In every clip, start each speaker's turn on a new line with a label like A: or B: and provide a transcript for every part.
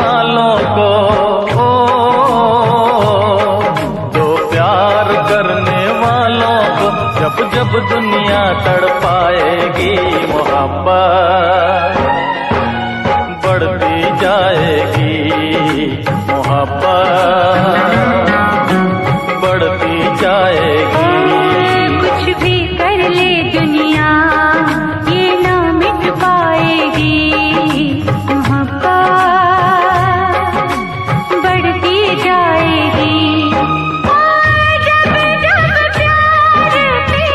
A: वालों को, दो प्यार करने वालों को जब जब दुनिया तड़पाएगी, मोहब्बत बढ़ती जाएगी, मोहब्बत बढ़ती जाएगी।
B: कुछ भी कर ले दुनिया ये ना मिट पाएगी, मोहब्बत बढ़ती जाएगी। जब जब प्यार पे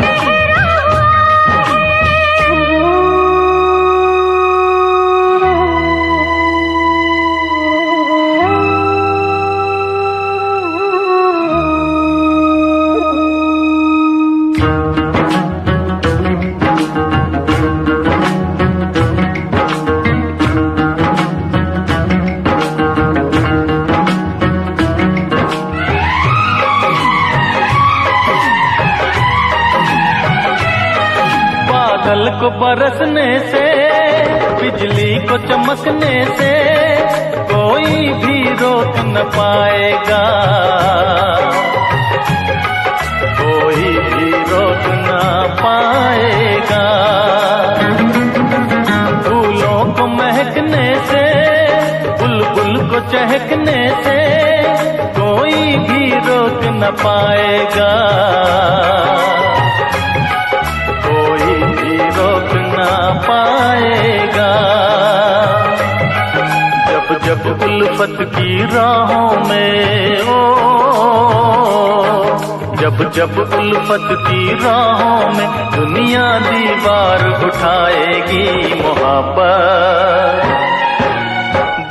B: पहरा
A: बादल को बरसने से, बिजली को चमकने से कोई भी रोक न पाएगा, कोई भी रोक न पाएगा। फूलों को महकने से, बुलबुल को चहकने से कोई भी रोक न पाएगा, कोई भी रोक ना पाएगा। जब जब उल्फत की राहों में, जब जब उल्फत की राहों में दुनिया दीवार उठाएगी, मोहब्बत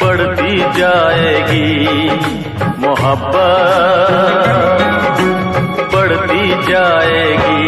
A: बढ़ती जाएगी, मोहब्बत बढ़ती जाएगी।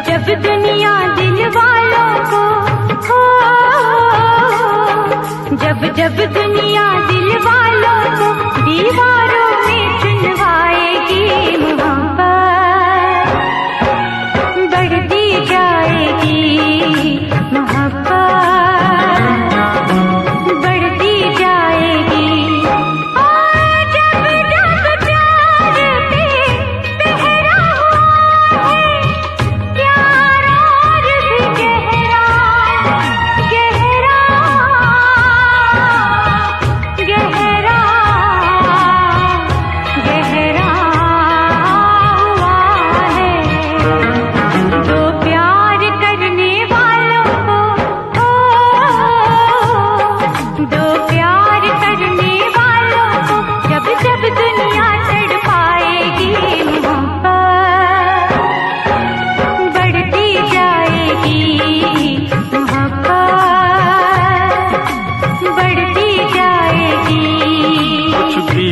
A: जब दुनिया दिल वालों को, जब जब दुनिया दिल वालों को दीवारों में चुनवाएगी, मोहब्बत बढ़ती जाएगी, मोहब्बत बढ़ती जाएगी।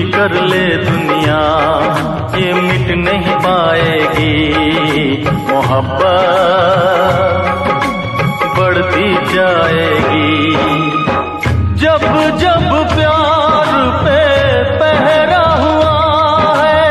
A: कर ले दुनिया ये मिट नहीं पाएगी, मोहब्बत बढ़ती जाएगी। जब जब प्यार पे पहरा हुआ है,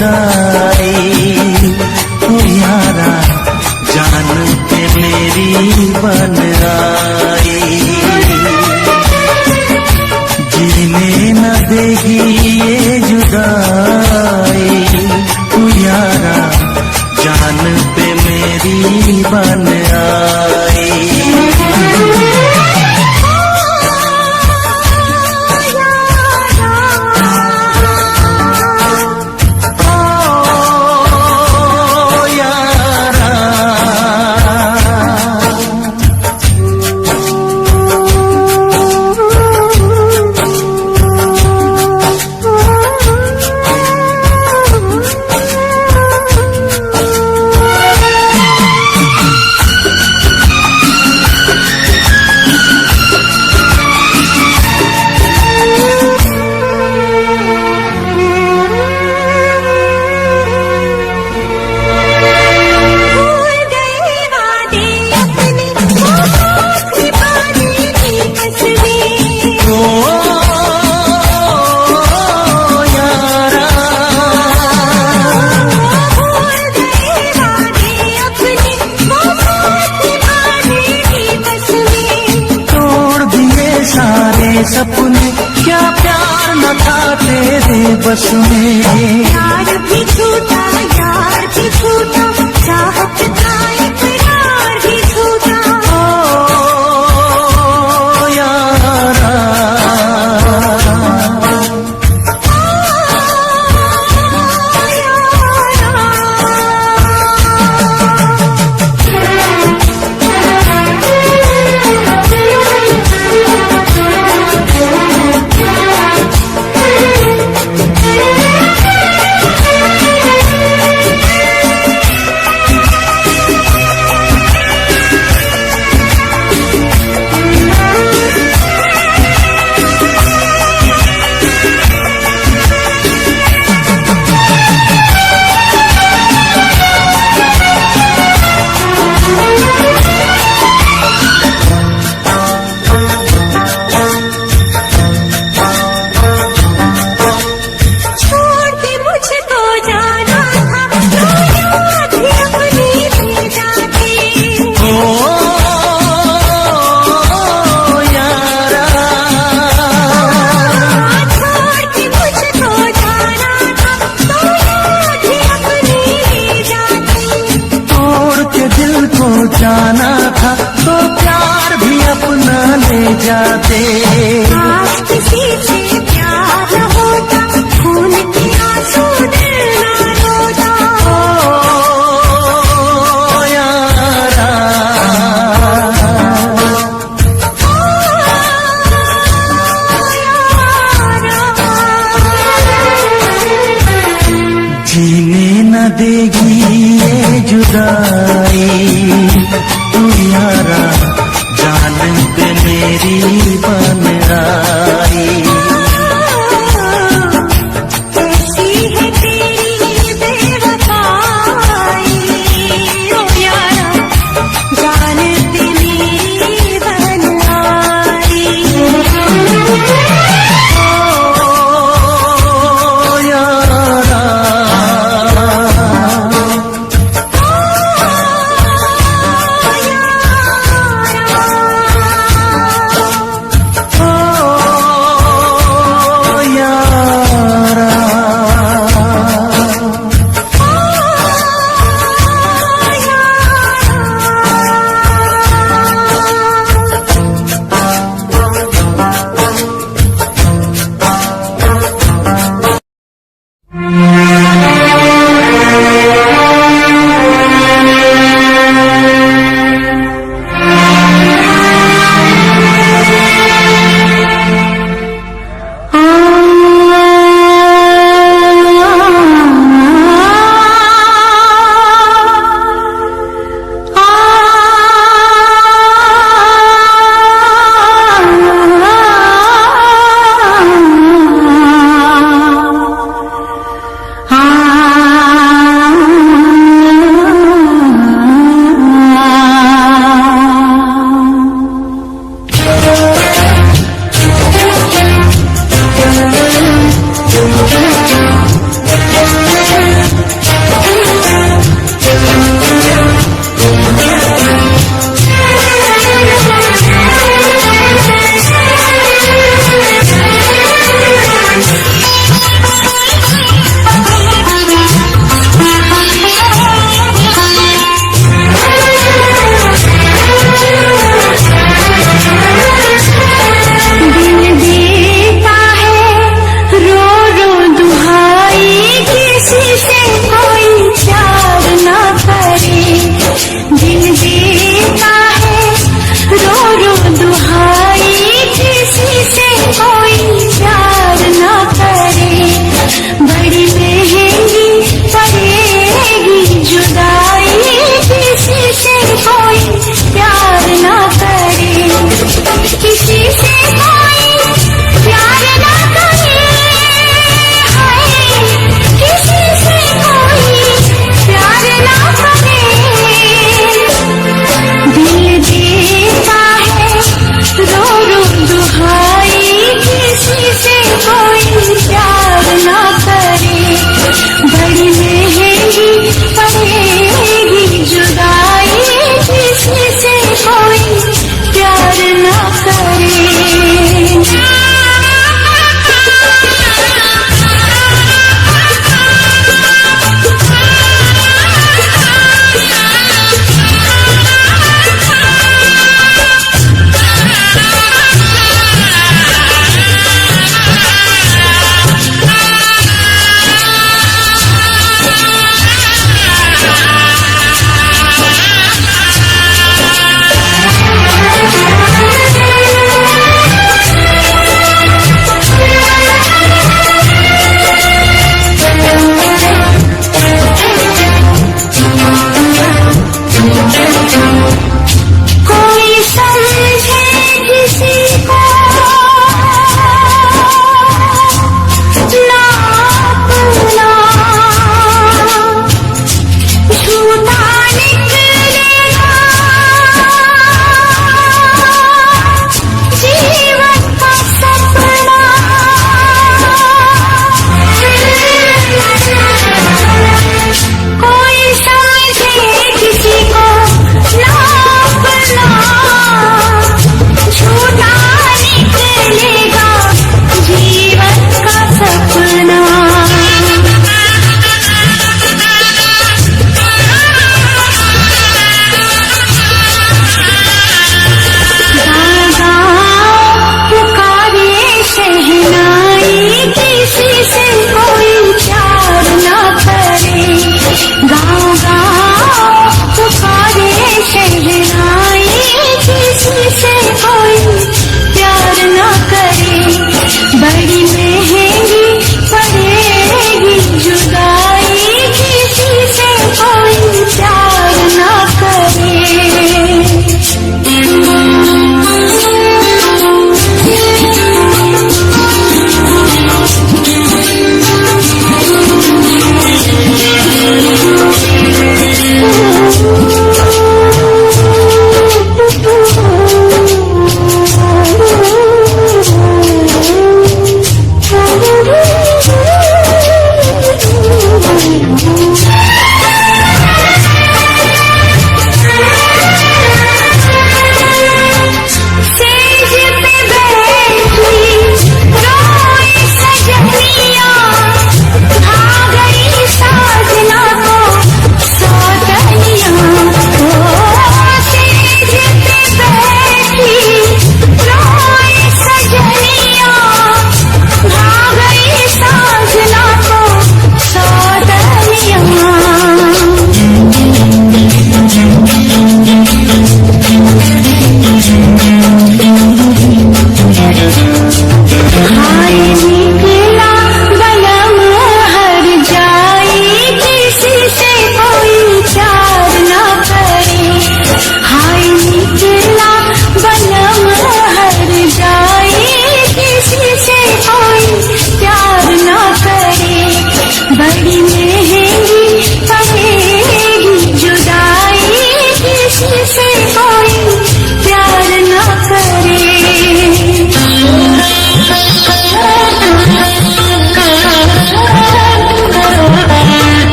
C: जुदाई, ओ यारा जान पे मेरी बन आई। जीने न देगी ये जुदाई, ओ यारा जान पे मेरी बन आई। सपने क्या प्यार न था तेरे बस में।
B: यार भी छूटा, यार भी छूटा, चाहत का इकरार भी छूटा।
C: ओ यारा जाना था तो प्यार भी अपना ले जाते।
B: आज किसी से प्यार न होता, खून के आंसू दिल न रोता।
C: ओ यारा जीने न देगी ये जुदाई, तू यारा जान पे मेरी बन आई।
B: कैसी है तेरी बेवफाई, ओ यारा जान पे मेरी बन आई।
C: ओ यारा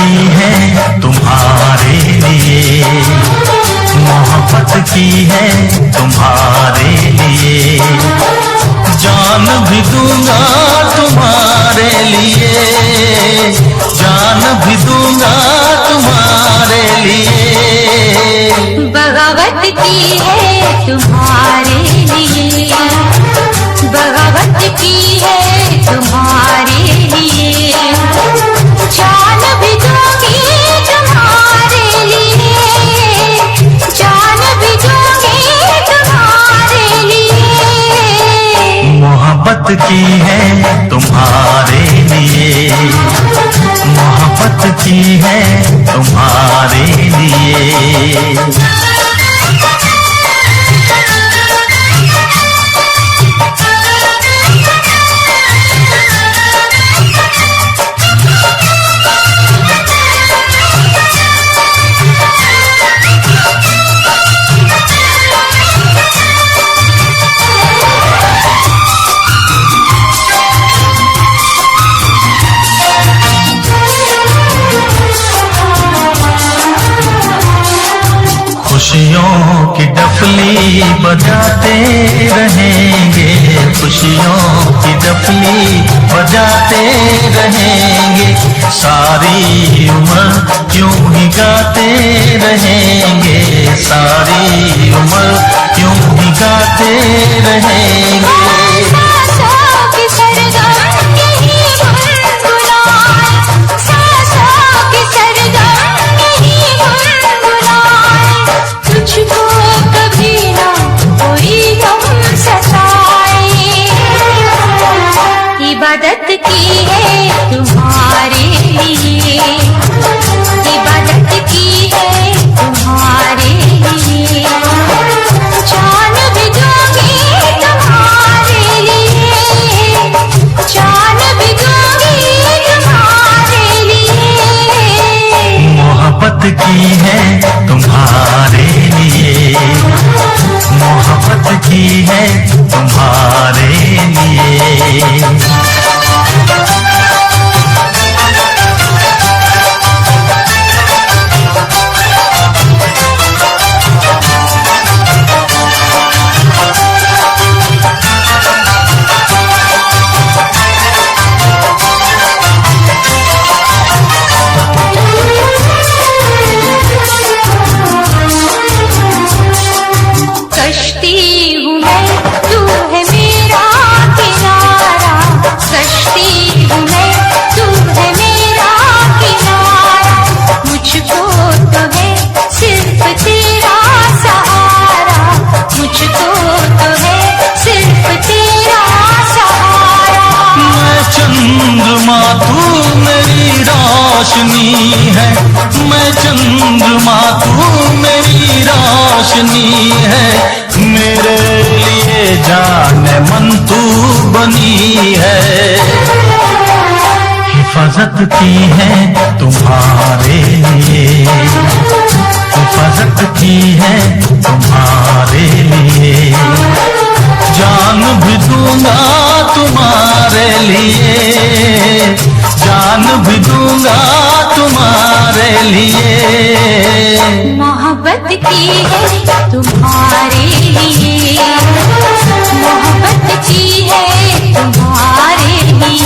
C: की है तुम्हारे लिए, मोहब्बत की है तुम्हारे लिए, जान भी दूंगा तुम्हारे लिए, जान भी दूंगा तुम्हारे लिए।
B: बगावत की है तुम्हारे लिए, बगावत की है तुम्हारे लिए, जान भी दूंगी तुम्हारे लिए, जान भी दूंगी तुम्हारे लिए।
C: मोहब्बत की है तुम्हारे लिए, मोहब्बत की है तुम्हारे लिए। खुशियों की डफली बजाते रहेंगे, खुशियों की डफली बजाते रहेंगे, सारी उम्र यूं ही गाते रहेंगे, सारी उम्र यूं ही गाते रहेंगे।
B: इबादत की है तुम्हारे लिए, इबादत की है तुम्हारे लिए, जान भी दूंगी तुम्हारे लिए, जान भी दूंगी तुम्हारे लिए।
C: मोहब्बत की है तुम्हारे लिए, मोहब्बत की है तुम्हारे लिए। चंद्रमा तू मेरी रोशनी है, मैं चंद्रमा तू मेरी रोशनी है, मेरे लिए जाने मन तू बनी है। हिफाजत की है तुम्हारे लिए, हिफाजत की है तुम्हारे लिए, जान भी दूंगा तुम्हारे लिए, जान भी दूंगा तुम्हारे लिए।
B: मोहब्बत की है तुम्हारे लिए, मोहब्बत की है तुम्हारे लिए।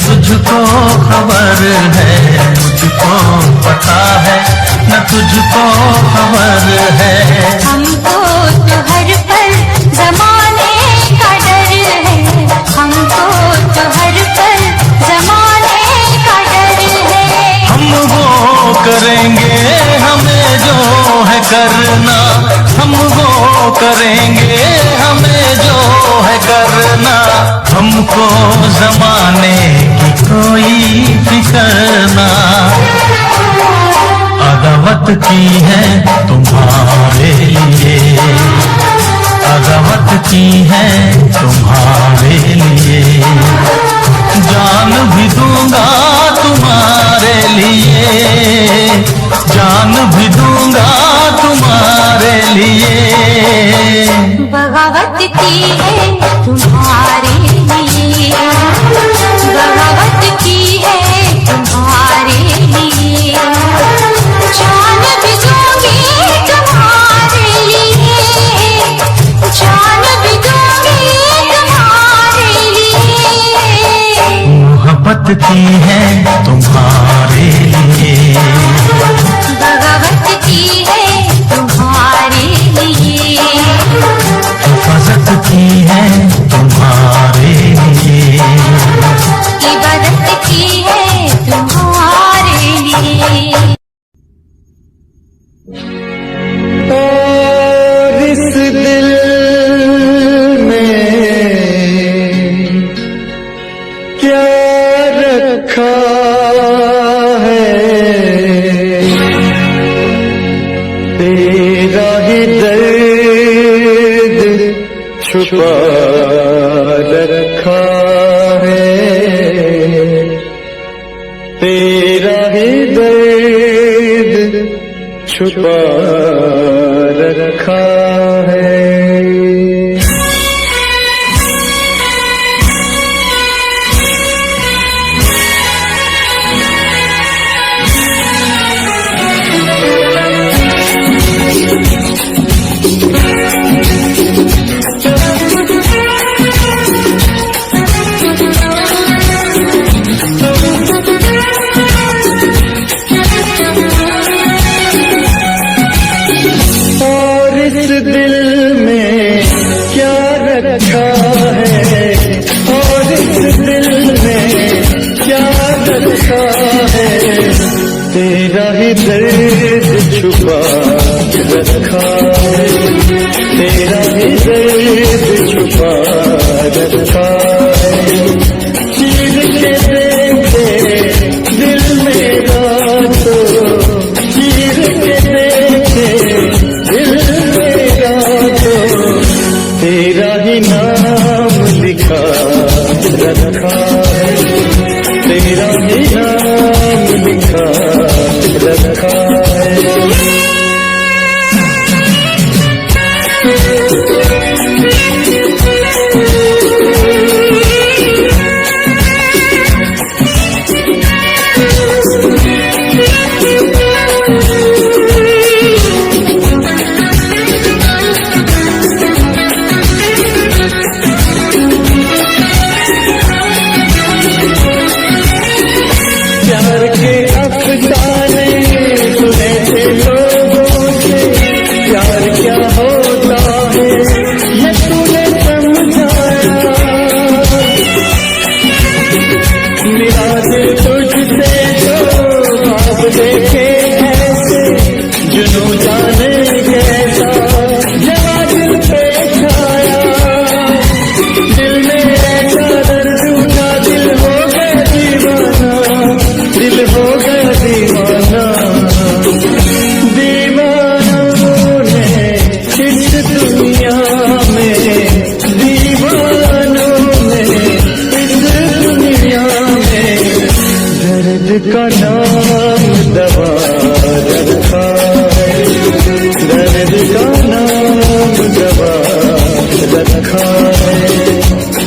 C: तुझको खबर है, मुझको पता है न तुझको खबर है।
B: हमको तो हर पल जमाने का डर है, हमको तो हर पल जमाने का डर है।
C: हम वो करेंगे हमें जो है करना, हम वो करेंगे हमें जो है करना, हमको जमाने की कोई फिक्र ना, अदावत की है तुम्हारे लिए, अदावत की है तुम्हारे लिए, जान भी दूंगा तुम्हारे लिए, जान भी दूंगा तुम्हारे लिए।
B: बगावत की है तुम्हारे लिए, बगावत की है तुम्हारे लिए, जान भी दूंगी तुम्हारे लिए, जान भी दूंगी तुम्हारे लिए।
C: मोहब्बत की है तुम्हारे लिए,
B: बगावत की है तुम्हारे लिए,
C: हिफाजत की है तुम्हारे लिए,
B: इबादत की है तुम्हारे लिए।
C: और इस दिल में क्या रखा है, तेरा ही दर्द छुपा रखा है, तेरा ही दर्द छुपा रखा है। और इस दिल में क्या रखा है, और इस दिल में क्या रखा है, तेरा ही दर्द छुपा रखा है, तेरा ही दर्द छुपा रखा है। चीर के देखे दिल मेरा तो, चीर के देखे दिल मेरा तो, तेरा ही नाम लिखा रखा है, तेरा ही नाम लिखा रखा है। प्यार के अफसाने सुने थे लोगों से, प्यार क्या होता है ये तूने समझाया, मेरा दिल तुझसे जो ख्वाब देखे ऐसे, जुनूं जाने कैसा जवा दिल पे छाया, दिल में ऐसा दर्द उठा, दिल हो गया दीवाना, दिल हो गया दीवाना, दीवानों ने इस दुनिया में, दीवानों ने इस दुनिया में, दर्द का नाम दवा रखा है, दर्द का नाम दवा रखा है।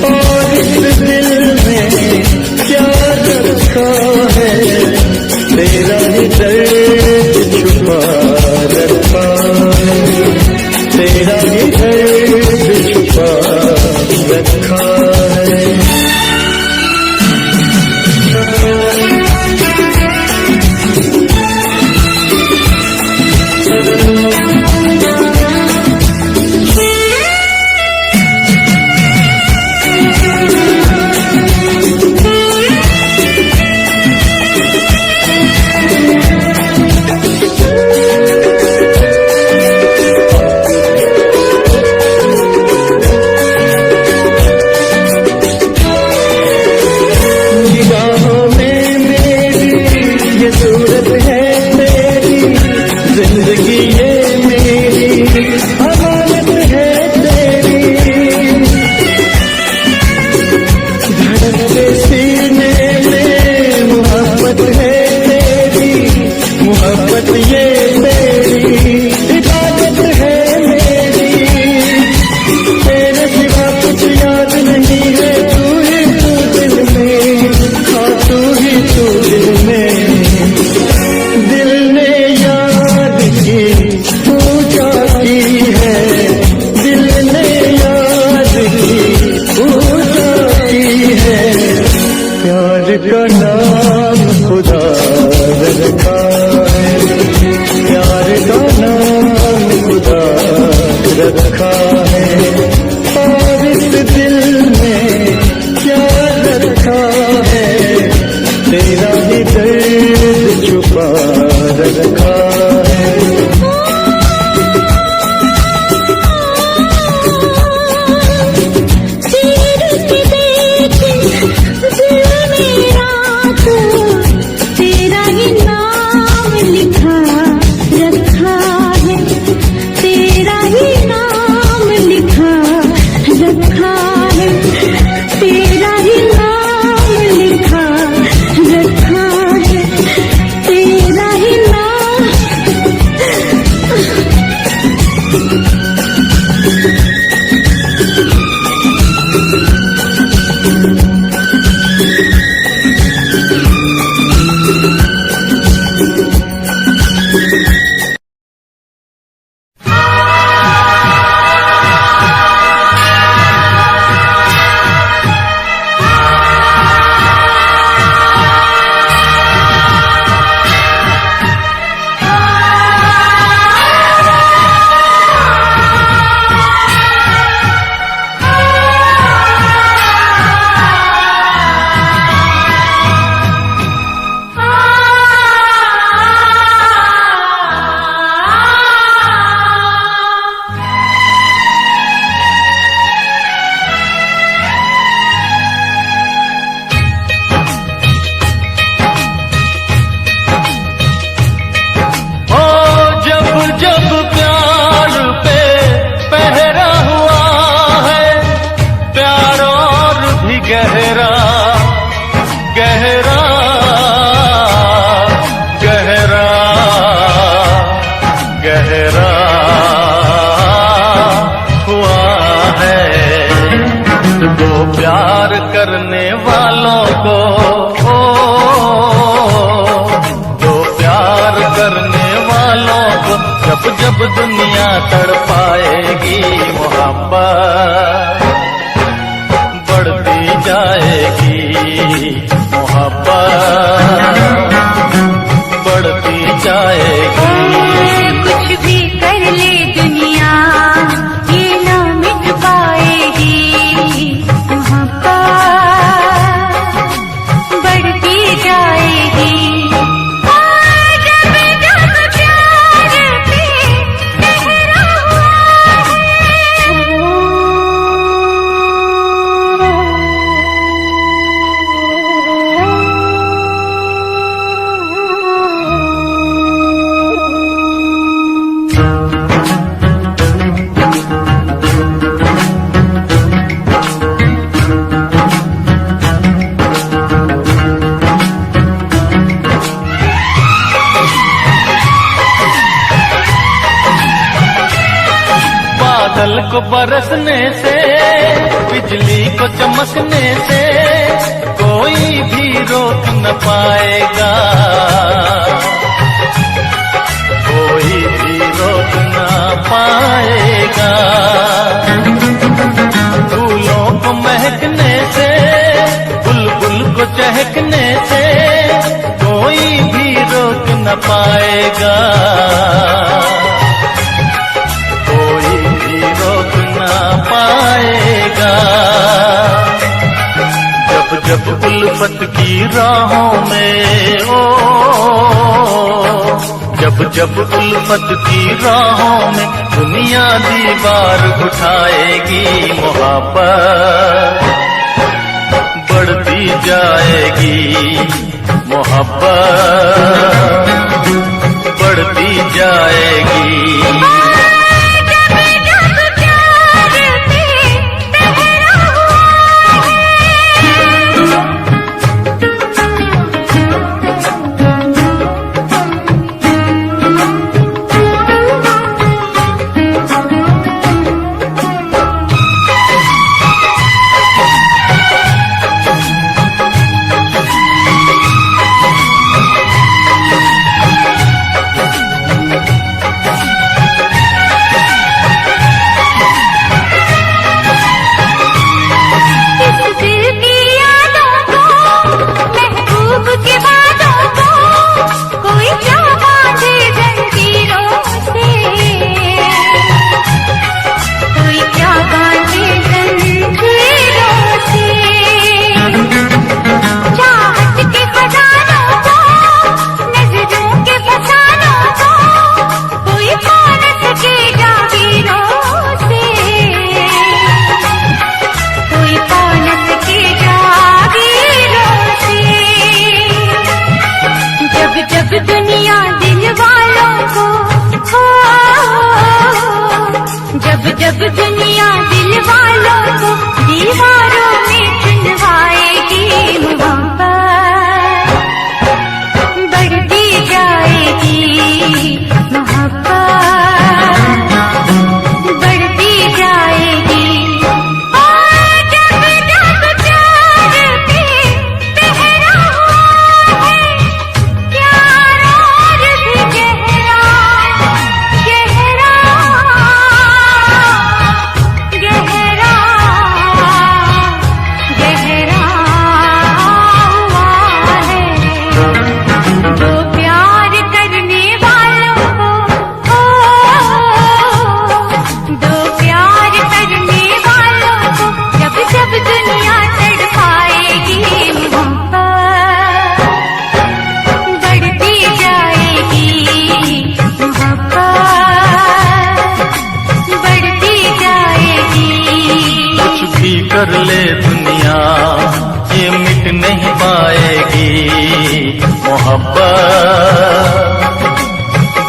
C: और इस दिल में क्या रखा है, तेरा ही दर्द छुपा रखा है, तेरा ही दर्द छुपा रखा है। रखा है, प्यार का नाम खुदा रखा है, और इस दिल में क्या रखा है, तेरा ही दर्द छुपा रखा है।
A: करने वालों को जो प्यार करने वालों को जब जब दुनिया तड़पाएगी, मोहब्बत बढ़ती जाएगी, मोहब्बत बढ़ती जाएगी।
B: कुछ भी कर ले दुनिया ये ना मिट पाएगी, बढ़ती जाएगी। जब जब प्यार पे ठहरा हुआ
A: बादल को बरसने से, बिजली को चमकने से कोई भी रोक न पाएगा, कोई भी रोक न पाएगा। फूलों को महकने से, बुलबुल को चहकने से कोई भी रोक न पाएगा, रोक ना पाएगा। जब जब उल्फत की राहों में जब जब उल्फत की राहों में दुनिया दीवार उठाएगी, मोहब्बत बढ़ती जाएगी, मोहब्बत बढ़ती जाएगी।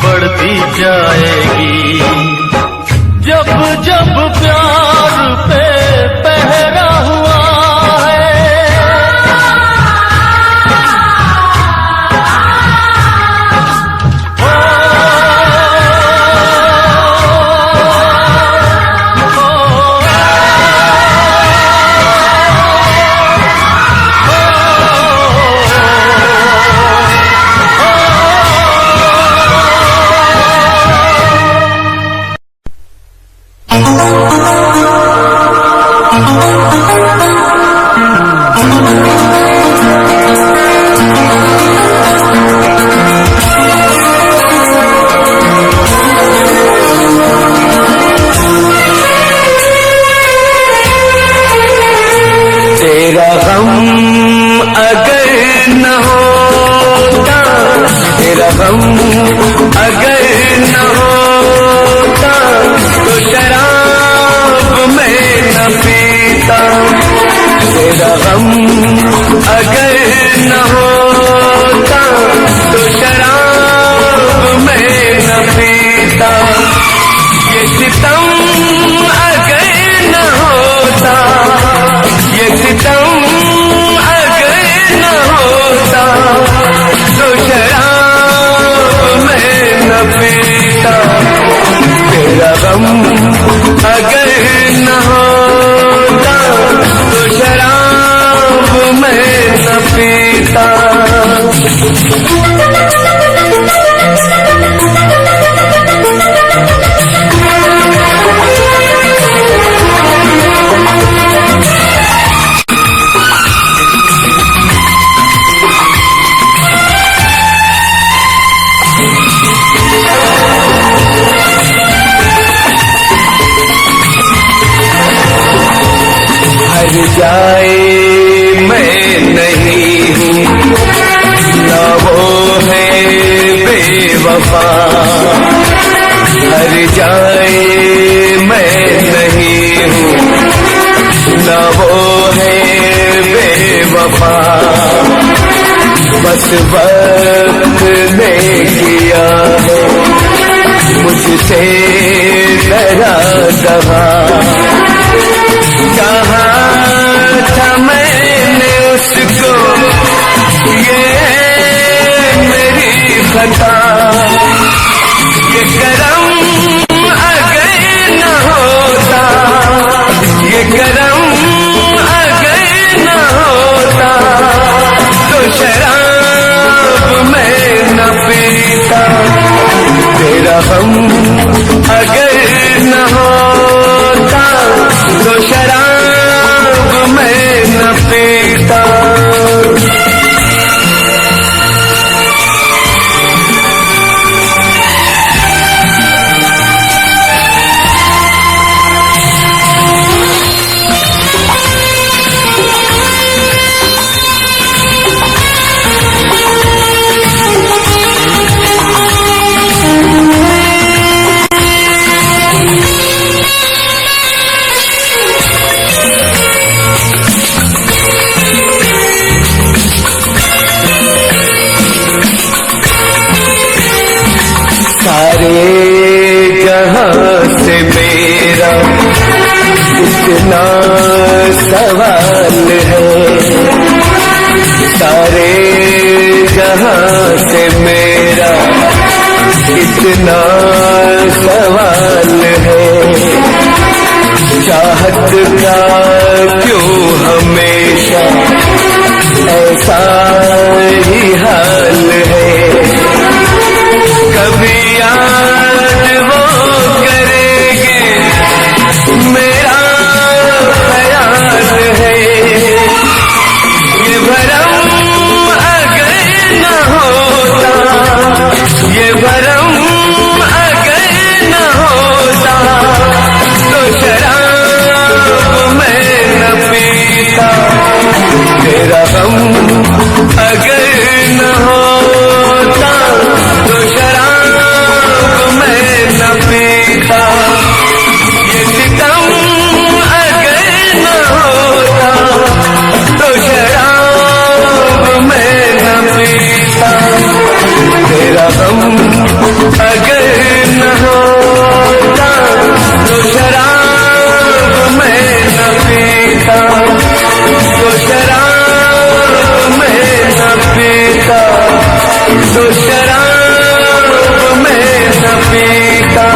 A: बढ़ती जाएगी। जब जब प्यार पे पहरा हुआ
D: जाए मैं नहीं हूँ न वो है बेवफा, हर जाए मैं नहीं हूँ न वो है बेवफा, बस वक्त ने किया है मुझसे डरा दवा। कहा था मैंने उसको ये मेरी खता, ये करम अगर न होता, ये करम अगर न होता तो शराब मैं न पीता, तेरा हम अगर न होता तो शराब मैं न पीता। सारे जहां से मेरा इतना सवाल है, सारे जहां से मेरा इतना सवाल है, चाहत का क्यों हमेशा ऐसा ही हाल है, कभी याद वो करेंगे मेरा ख्याल है, ये भरम अगर न होता, ये भरम पीता।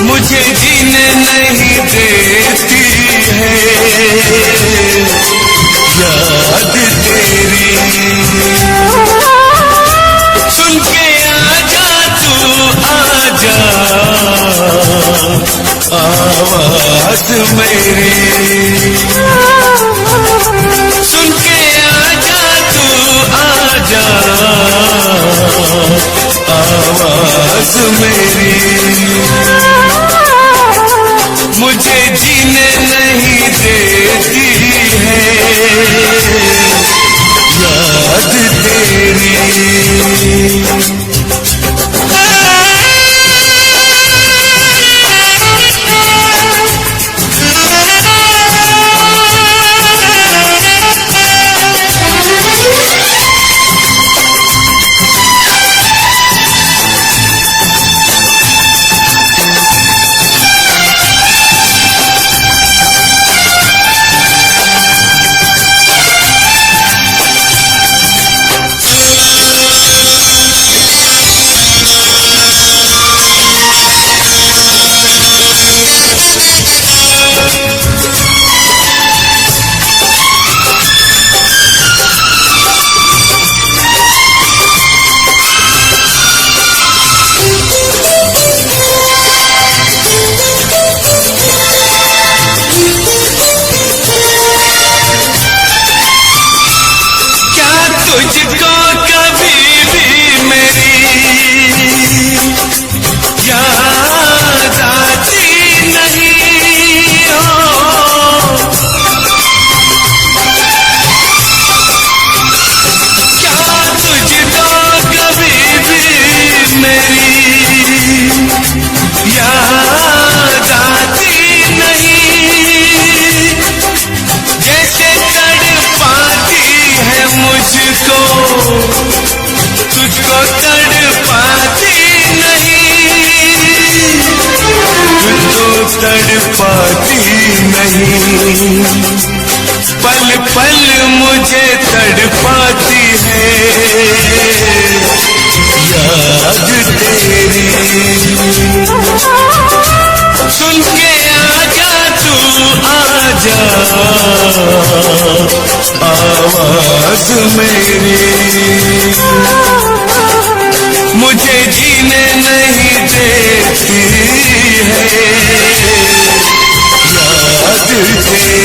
E: मुझे जीने नहीं देती है याद तेरी। सुन के आजा तू आजा आवाज मेरी। सुन के आजा तू आजा आवाज मेरी। मुझे जीने नहीं देती है याद तेरी। तुझको कभी भी मेरी याद आती नहीं हो। क्या तुझको कभी भी मेरी याद आती नहीं। जैसे तड़पाती है मुझको तुझको तड़पाती नहीं। तुझको तड़पाती नहीं। पल पल मुझे तड़पाती है याद तेरी। सुन के आजा तू आजा आवाज मेरी। मुझे जीने नहीं देती है याद तेरी।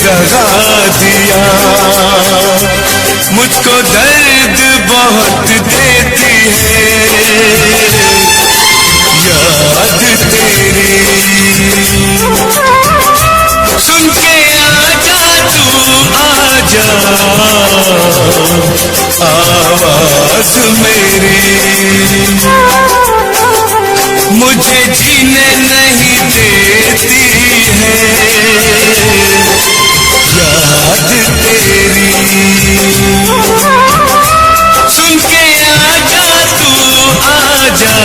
E: दगा दिया। मुझको दर्द बहुत देती है याद तेरी। सुन के आजा तू आजा आवाज मेरी। मुझे जीने नहीं देती है याद तेरी। सुन के आजा तू आजा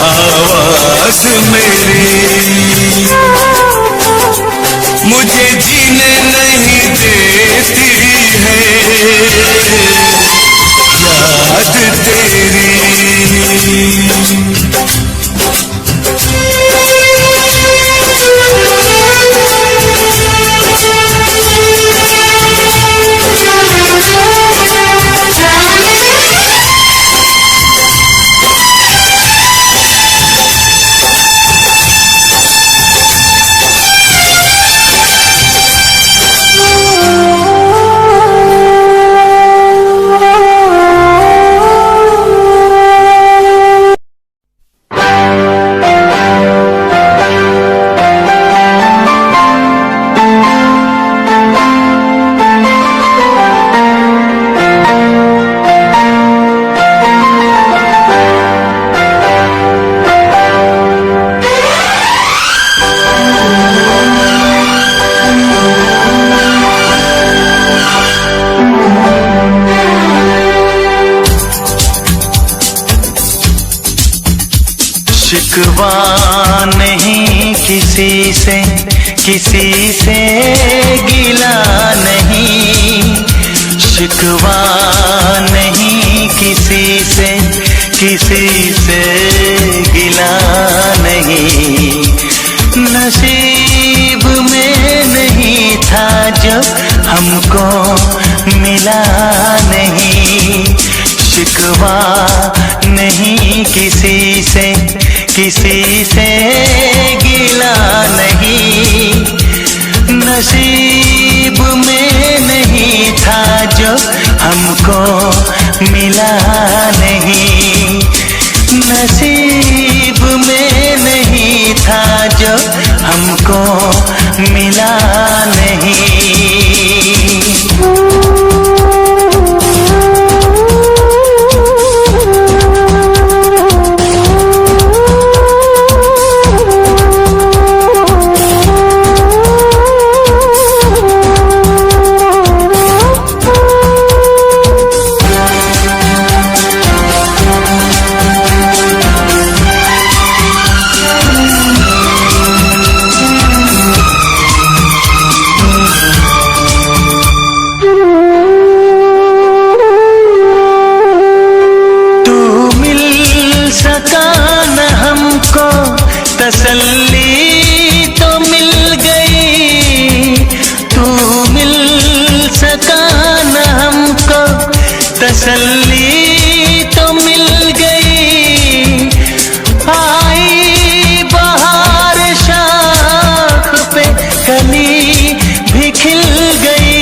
E: आवाज मेरी। मुझे जीने नहीं देती है याद तेरी।
A: शिकवा नहीं किसी से, किसी से गिला नहीं। शिकवा नहीं किसी से, किसी से गिला नहीं। नसीब में नहीं था जो हमको मिला नहीं। शिकवा नहीं किसी से, किसी से गिला नहीं। नसीब में नहीं था जो हमको मिला नहीं। नसीब में नहीं था जो हमको मिला नहीं। तसल्ली तो मिल गई, तू मिल सका न हमको। तसल्ली तो मिल गई। आई बहार शाख पे कली भी खिल गई।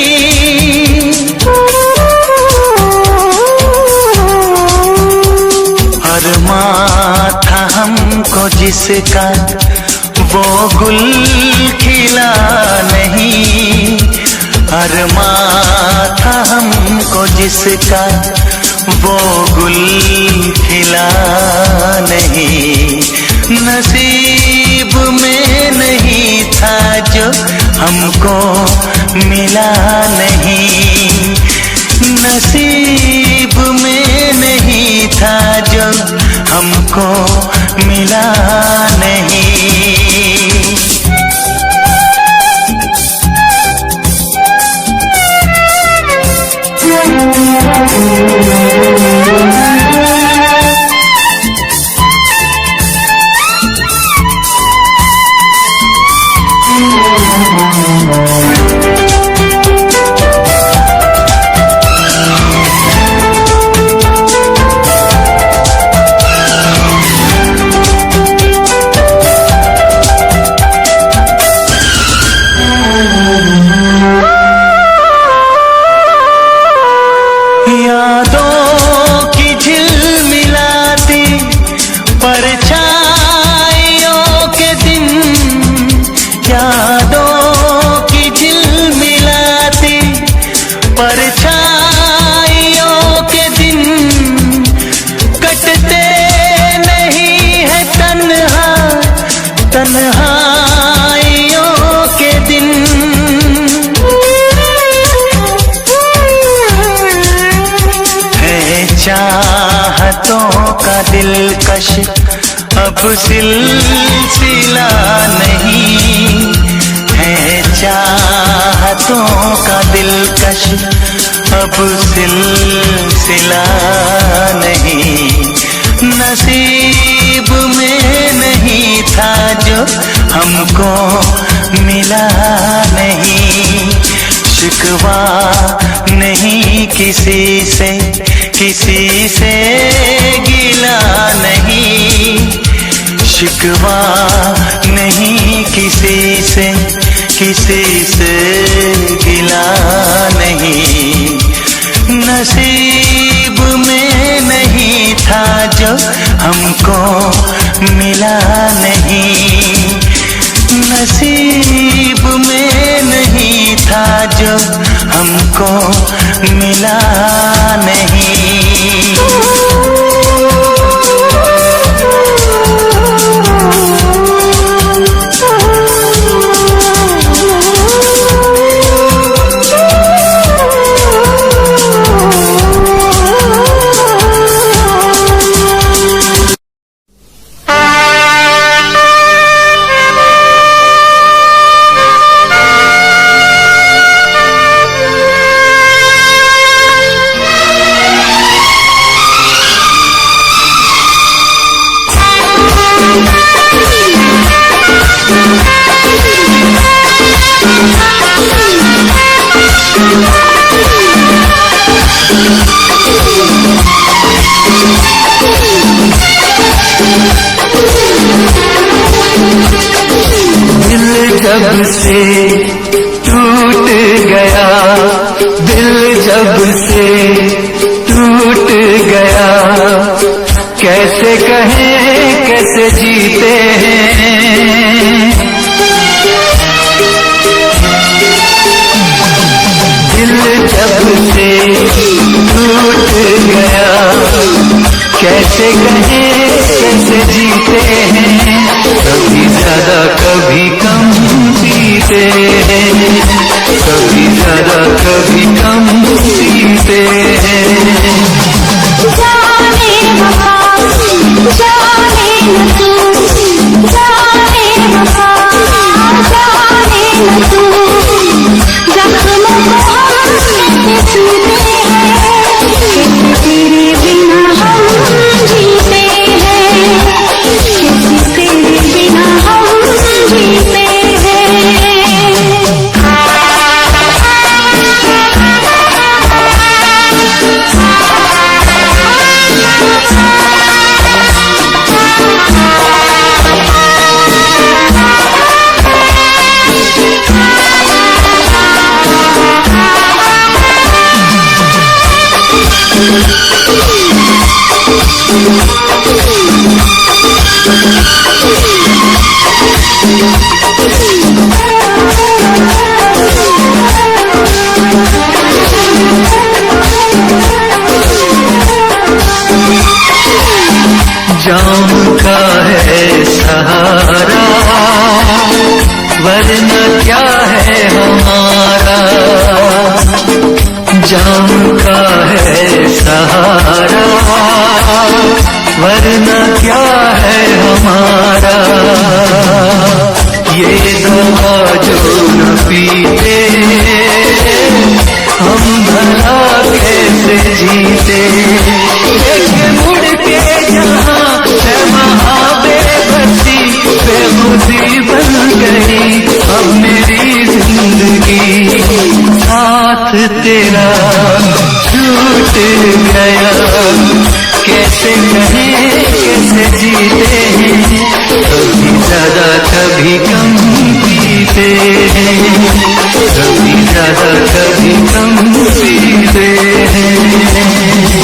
A: अरमां था हमको जिसका वो गुल खिला नहीं। अरमां था हमको जिसका वो गुल खिला नहीं। नसीब में नहीं था जो हमको मिला नहीं। नसीब में नहीं था जो हमको मिला नहीं।
C: तन्हाइयों के दिन है चाहतों का दिलकश अब सिलसिला नहीं है चाहतों का दिलकश अब सिलसिला नहीं नसीब में नहीं था जो हमको मिला नहीं शिकवा नहीं किसी से गिला नहीं शिकवा नहीं किसी से गिला नहीं नसीब में नहीं था जो हमको मिला नहीं नसीब में नहीं था जो हमको मिला नहीं
D: जब से टूट गया दिल जब से टूट गया कैसे कहें कैसे जीते हैं दिल जब से टूट गया कैसे कहें कैसे जीते हैं कभी ज्यादा कभी कम जीते हैं कभी ज्यादा कभी कम जीते हैं
B: जाने वफा जाने न तू जाने वफा जाने न तू जख्मों को हम कैसे छूते हैं तेरे बिना हम जीते हैं तेरे बिना हम जीते हैं
D: जाम का है सहारा वरना क्या है हमारा जाम का है सहारा वरना क्या है हमारा ये दवा जो न पीते हम भला कैसे जीते मुड़ के जहाँ है महाबेबसी बेबुदी बन गई अब मेरी जिंदगी साथ तेरा छूट गया कैसे कहें कैसे जीते हैं कभी ज्यादा कभी कम जीते हैं कभी ज्यादा कभी कम जीते हैं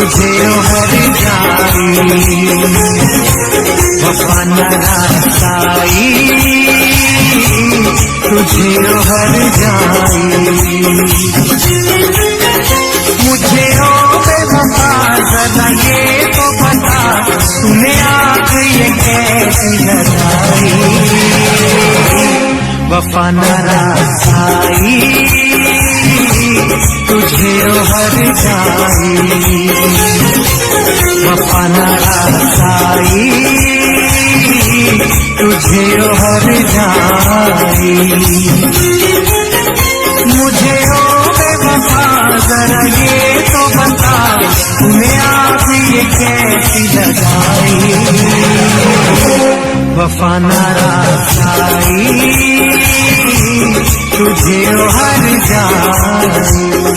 C: तुझे हर जाई वफा न रासाई तुझे हर जाई मुझे ओ बेवफा जरा ये तो बता तूने आग ये कैसी लगाई वफा न रासाई तुझे हर जाई वफा न रासाई तुझे हर जाई मुझे ओ बेवफा जरा ये तो बता तूने आग ये कैसी लगाई वफा न रासाई तुझे हर जाई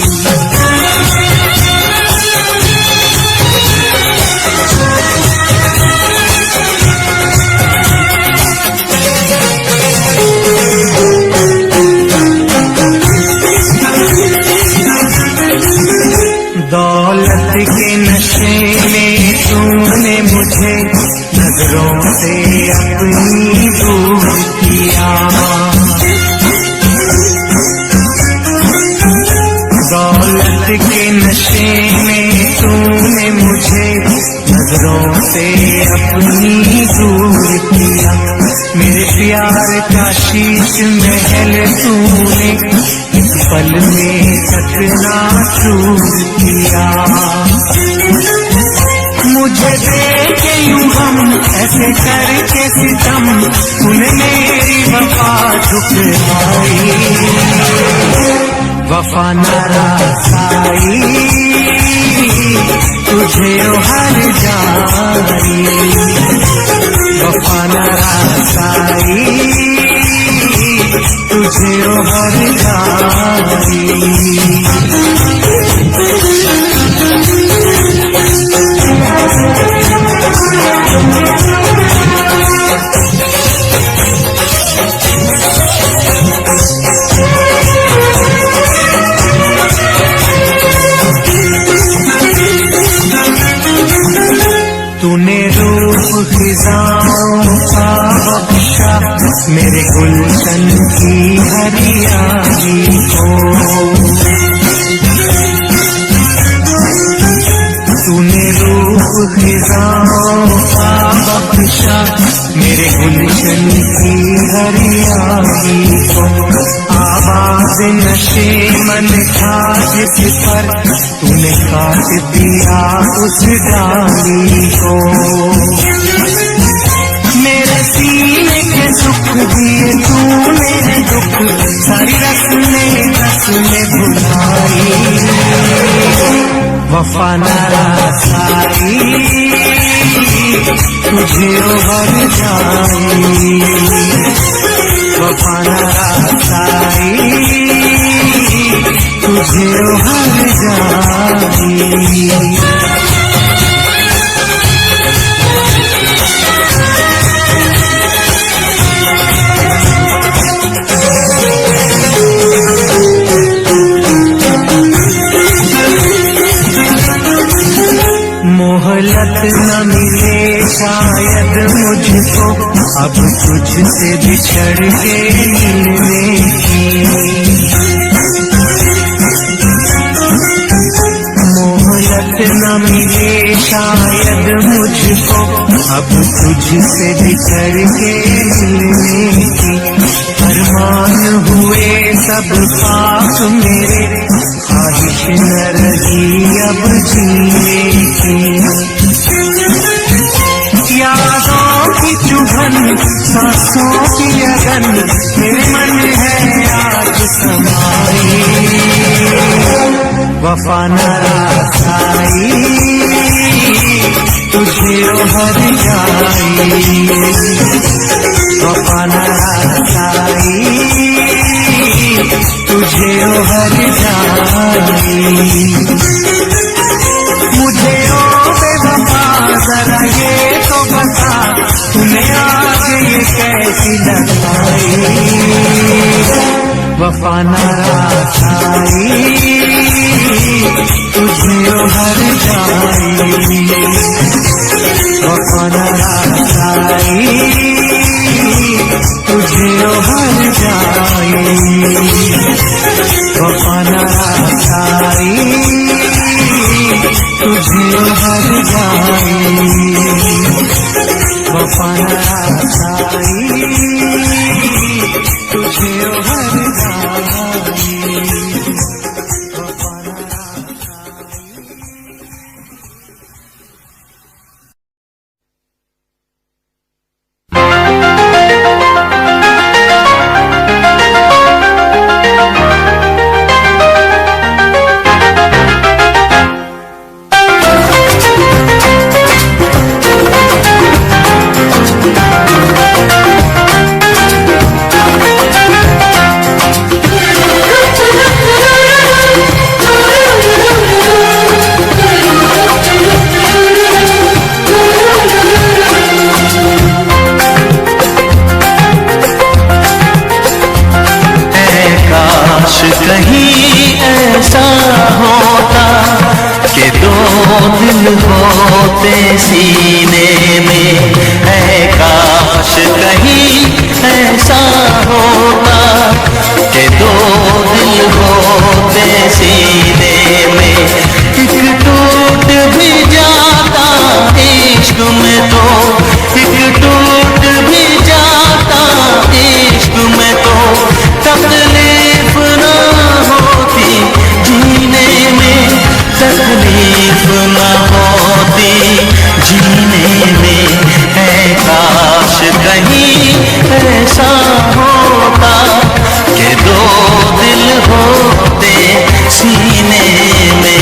C: दौलत के नशे में तूने मुझे नजरों से अपनी दूर किया दौलत के नशे में तूने मुझे नजरों से अपनी दूर किया मेरे प्यार का शीश महल तूने इस पल में चकनाचूर किया मुझे देखे यूं हम ऐसे करके सितम तूने मेरी वफा ठुकराई वफा न रासाई तुझे हर जाई वफा न रासाई तुझे हर जाई तूने रूप खिजाओं का बख्शा मेरे गुलशन की हरियाली को तूने रूप खिजाओं का बख्शा मेरे गुलशन की हरियाली को आवाज नशे मन था जिस पर तूने काट दिया उस डाली को मेरे सीने के सुख दिए तूने दुख सारी रस्में भुलाई वफा न रासाई तुझे हर जाई वफा न रासाई तुझे हर जाई मोहलत न मिले शायद मुझको अब तुझसे बिछड़ के मिलने की मोहलत न मिले शायद मुझको अब तुझसे बिछड़ के मिलने की अरमान हुए सब पाप मेरे ख्वाहिश न रही अब जीने की यादों की चुभन सांसों की लगन मेरे मन है आज समाई वफा न रासाई तुझे हर जाई वफा न रासाई तुझे हर जाई मुझे ओ बेवफा जरा ये तो बता तूने आग ये कैसी लगाई वफा न रासाई तुझे हर जाई हर जाई वफा साई तुझे हर जाई वफा
D: कहीं ऐसा होता कि दो दिल होते सीने में, है काश कहीं ऐसा होता कि दो दिल होते सीने में। एक टूट भी जाता इश्क में तो, एक टूट भी जाता इश्क में तो तकलीफ ना होती जीने में, तकलीफ ना होती जीने में। है काश कहीं ऐसा होता कि दो दिल होते सीने में।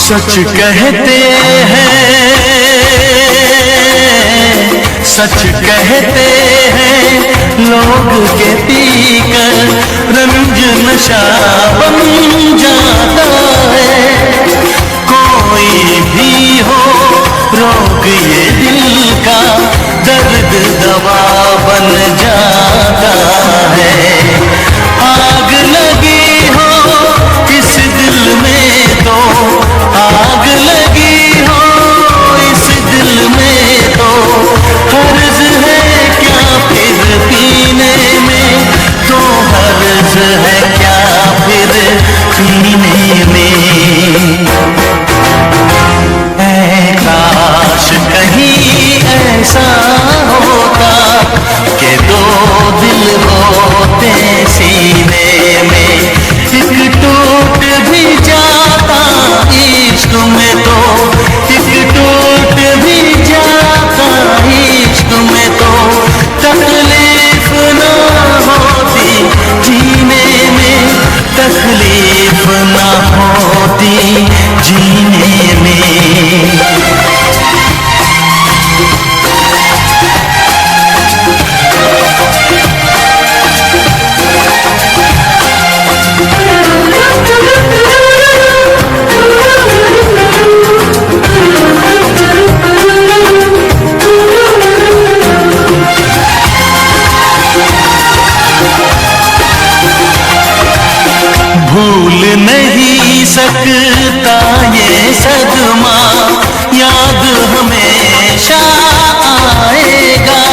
D: सच कहते हैं, सच कहते हैं लोग के पीकर रंज नशा बन जाता है। कोई भी हो रोग ये दिल का, दर्द दवा बन जाता है। आग लगी हो इस दिल में तो, आग लगी हो इस दिल में तो, हर्ज है क्या फिर पीने में, तो हर्ज है क्या फिर पीने में। है काश कहीं ऐसा होता कि दो दिल होते सीने में। एक टूट भी जाता इश्क में तो, एक टूट भी जाता इश्क में तो तकलीफ ना होती जीने में, तकलीफ ना होती जीने में। भूल नहीं सकता ये सदमा, याद हमेशा आएगा।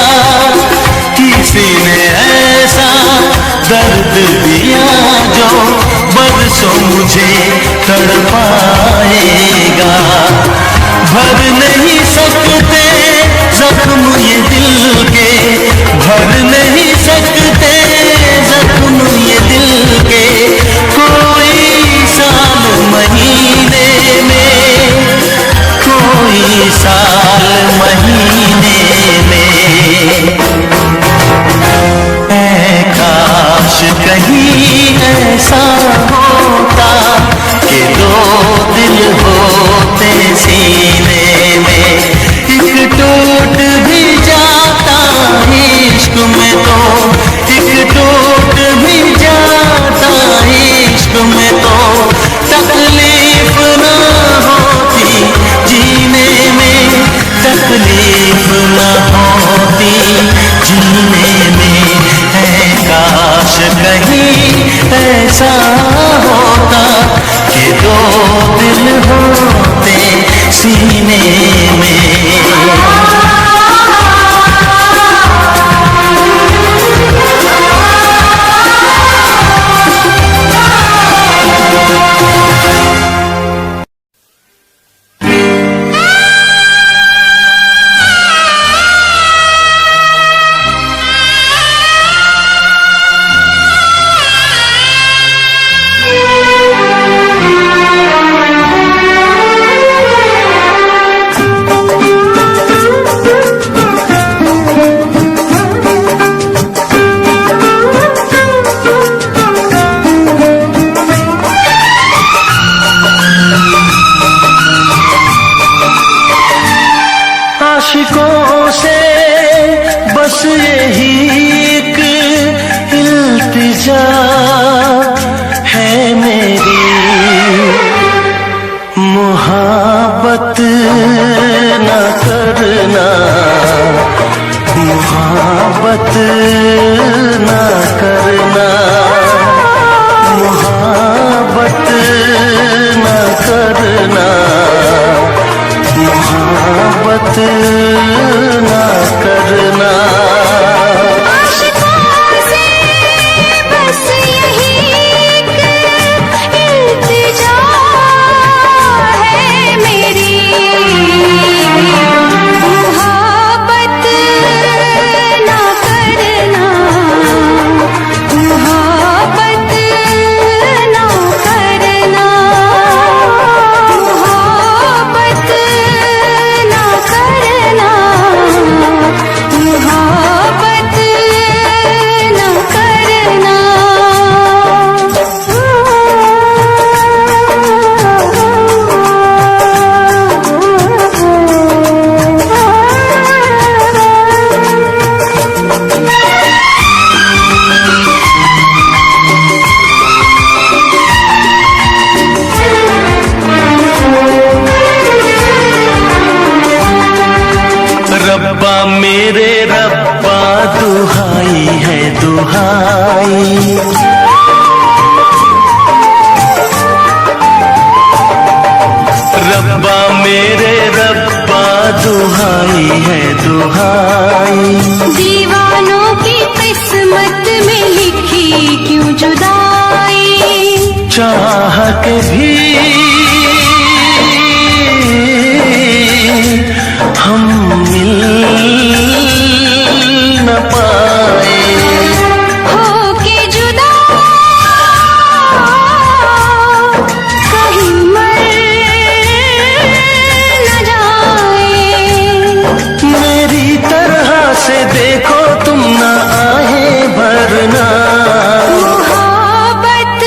D: किसी ने ऐसा दर्द दिया जो बरसों मुझे तड़पाएगा। भर नहीं सकते जख्म ये दिल के, भर नहीं सकते जख्म ये दिल के। कोई साल महीने में, कोई साल महीने में। है काश कहीं ऐसा होता कि दो दिल होते सीने में। एक टूट भी जाता इश्क में तो, एक टूट भी जाता इश्क में तो तकलीफ ना होती जीने में, तकलीफ ना होती जीने में। है काश कहीं ऐसा होता कि दो दिल होते सीने में। आशिकों से बस यही एक इल्तिजा है मेरी, मुहाबत न करना, मुहाबत न करना, मुहाबत न करना, मोहब्बत ना करना।
B: आशिकों से बस यही एक इल्तिजा है मेरी, मुहाबत ना करना, मुहाबत ना करना, मुहाबत ना करना, मुहाबत ना करना।
D: रब्बा मेरे रब्बा दुहाई है दुहाई, रब्बा मेरे रब्बा दुहाई है दुहाई।
B: दीवानों की किस्मत में लिखी क्यों जुदाई,
D: चाह के भी हम मिल न पाए,
B: हो के जुदा कहीं मर न जाए।
D: मेरी तरह से देखो तुम ना आहे भरना,
B: मुहाबत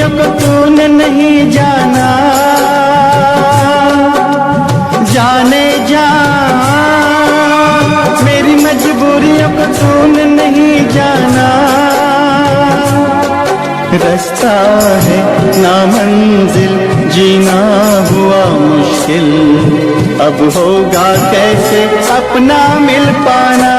D: मजबूरियों को तूने नहीं जाना, जाने जा मेरी मजबूरियों को तूने नहीं जाना। रास्ता है नामंजिल, जीना हुआ मुश्किल, अब होगा कैसे अपना मिल पाना।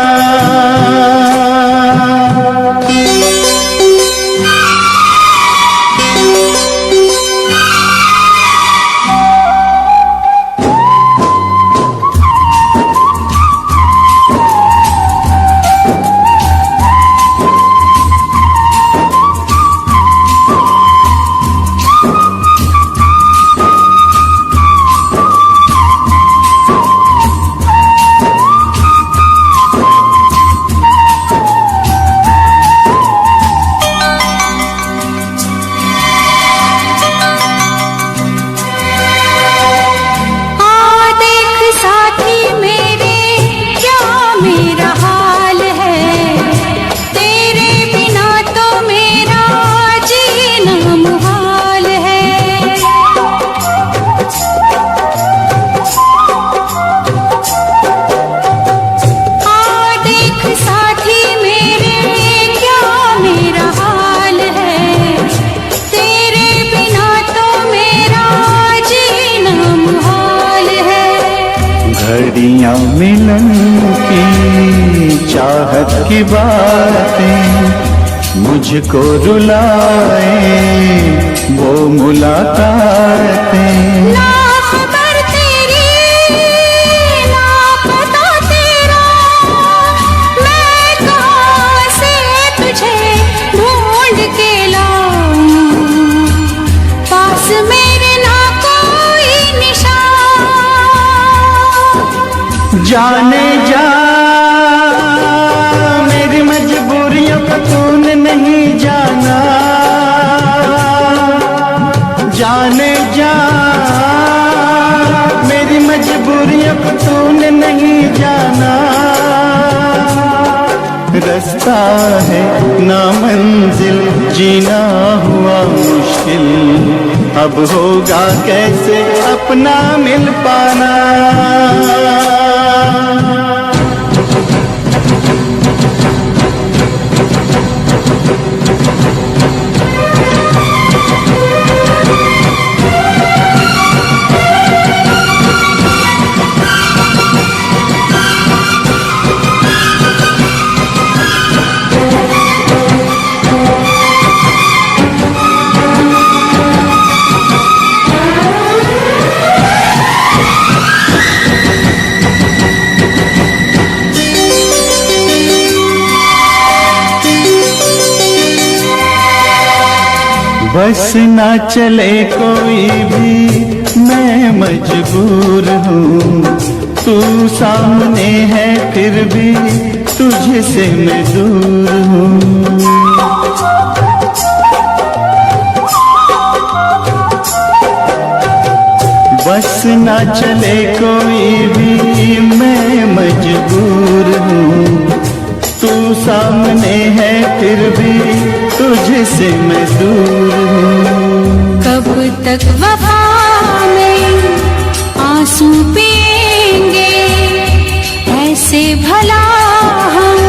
D: घड़ियां मिलन की चाहत की बातें मुझको रुलाए, वो मुलाकातें।
B: ना खबर तेरी ना पता तेरा, मैं कहाँ से तुझे ढूंढ के लाऊं, पास मेरे ना कोई निशान।
D: जाने जा मेरी मजबूरियों को तूने नहीं जाना, जाने जा मेरी मजबूरियों को तूने नहीं जाना। रास्ता है नामंजिल, जीना हुआ मुश्किल, अब होगा कैसे अपना मिल पाना। बस ना चले कोई भी मैं मजबूर हूँ, तू सामने है फिर भी तुझसे मैं दूर हूँ। बस ना चले कोई भी मैं मजबूर हूँ, तू सामने है फिर भी तुझसे मैं दूर हूँ।
B: कब तक वफा में आंसू पिएंगे, ऐसे भला हम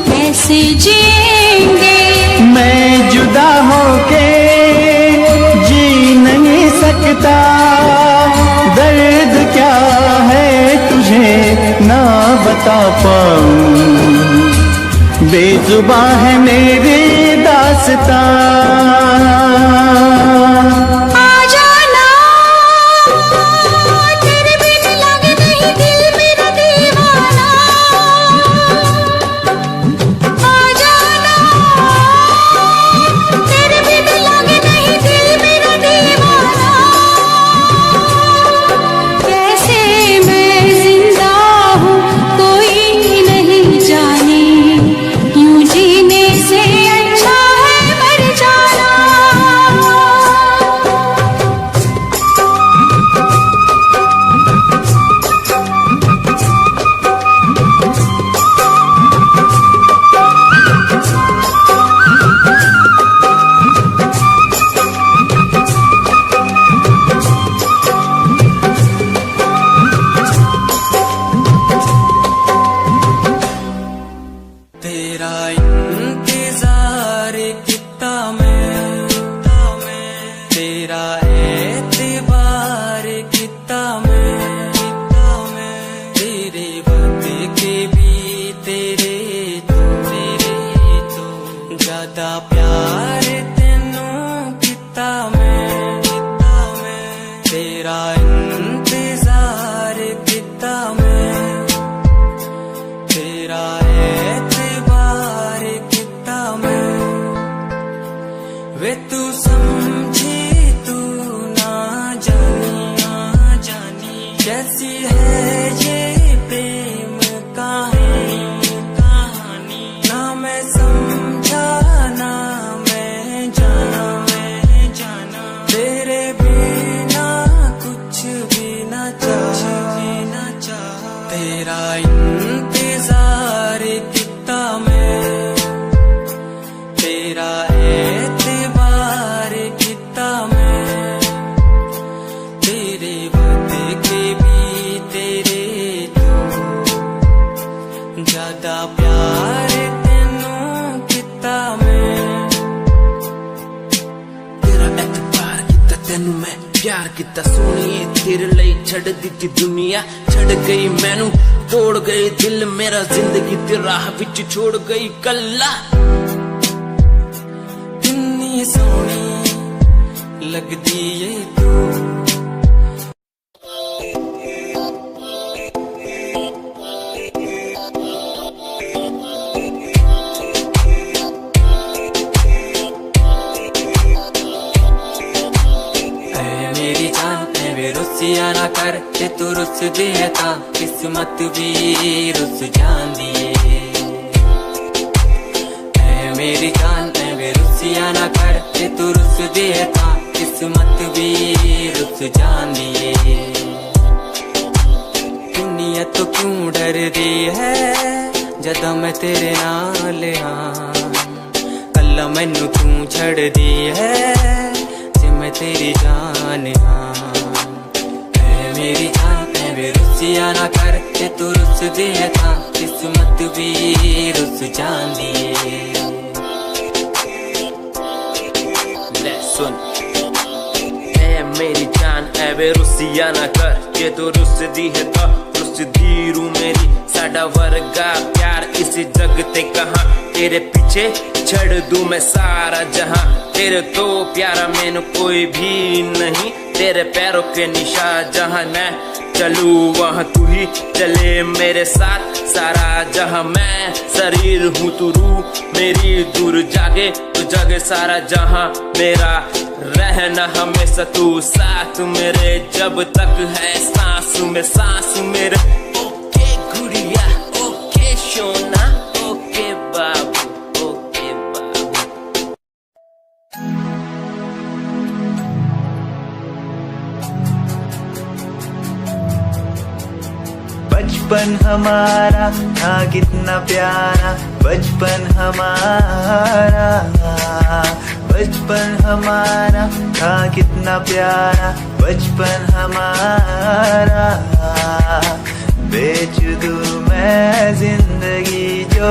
B: कैसे जिएंगे।
D: मैं जुदा होके जी नहीं सकता, दर्द क्या है तुझे ना बता पाऊं, बेजुबां है मेरी दास्तां।
B: आ जाना तेरे बिन लगे नहीं दिल मेरा दीवाना, आ जाना तेरे बिन लगे नहीं दिल मेरा दीवाना। कैसे मैं जिंदा हूँ कोई नहीं जाने, यूं जीने से अच्छा है मर जाना।
F: तेरा एतबार किता मैं, तेरे वक्त के भी तेरे तो ज्यादा प्यार तेनू किता मैं, तेरा इंतजार किता मैं, तेरा एतबार किता मैं। वे तू समझी तू ना जानी कैसी है ये प्रेम कहानी, ना मैं समझा ना मैं जाना, तेरे बिना कुछ भी ना चाह, तेरा इंतजार किता मैं, तेरा एतबार किता मैं, तेरे वादे के भी तेरे तो ज्यादा प्यार तेनू किता मैं।
G: तेरा एतबार किता तेनू मैं, प्यार किता सोनिए तेरे लिए छड़ दिती दुनिया, छड़ गई मैनू तोड़ गई दिल मेरा, जिंदगी ते राह विच छोड़ गई कल्ला।
F: किन्नी सोहनी लगदी ए तू, मेरी जान वे रुसिया ना कर, ते तू रुस दे ता किस्मत भी रुस जांदी है। मेरी जान वे रुसिया ना कर, ते तू रुस दे ता किस्मत भी रुस जांदी है। दुनिया तो क्यों डर दी है जदा मैं तेरे नाल हां, कल्ला मैनू तू छड़ दी है जे मैं तेरी जान हां। मेरी जान वे रुसिया ना कर, ते तू रुस दे था किस्मत भी रुस जांदी है।
G: ले सुन ए मेरी जान ए वे रुसिया ना कर, के तू रुस दी है तो रुस दी रू मेरी, साडा वर्गा प्यार इस जग ते कहां, तेरे पीछे छड़ दूं मैं सारा जहां, तेरे तो प्यारा मैनू कोई भी नहीं, तेरे पैरों के निशा जहां मैं चलू वहां तू ही चले मेरे साथ, सारा जहां मैं शरीर हूँ तू रूह मेरी, दूर जागे तो जागे सारा जहां मेरा, रहना हमेशा तू साथ मेरे, जब तक है सांस में सांस मेरे। ओके गुड़िया ओके सोना ओके बाबू ओके बाबू।
C: बचपन हमारा था कितना प्यारा, बचपन हमारा, बचपन हमारा था कितना प्यारा, बचपन हमारा। बेच दूं मैं जिंदगी जो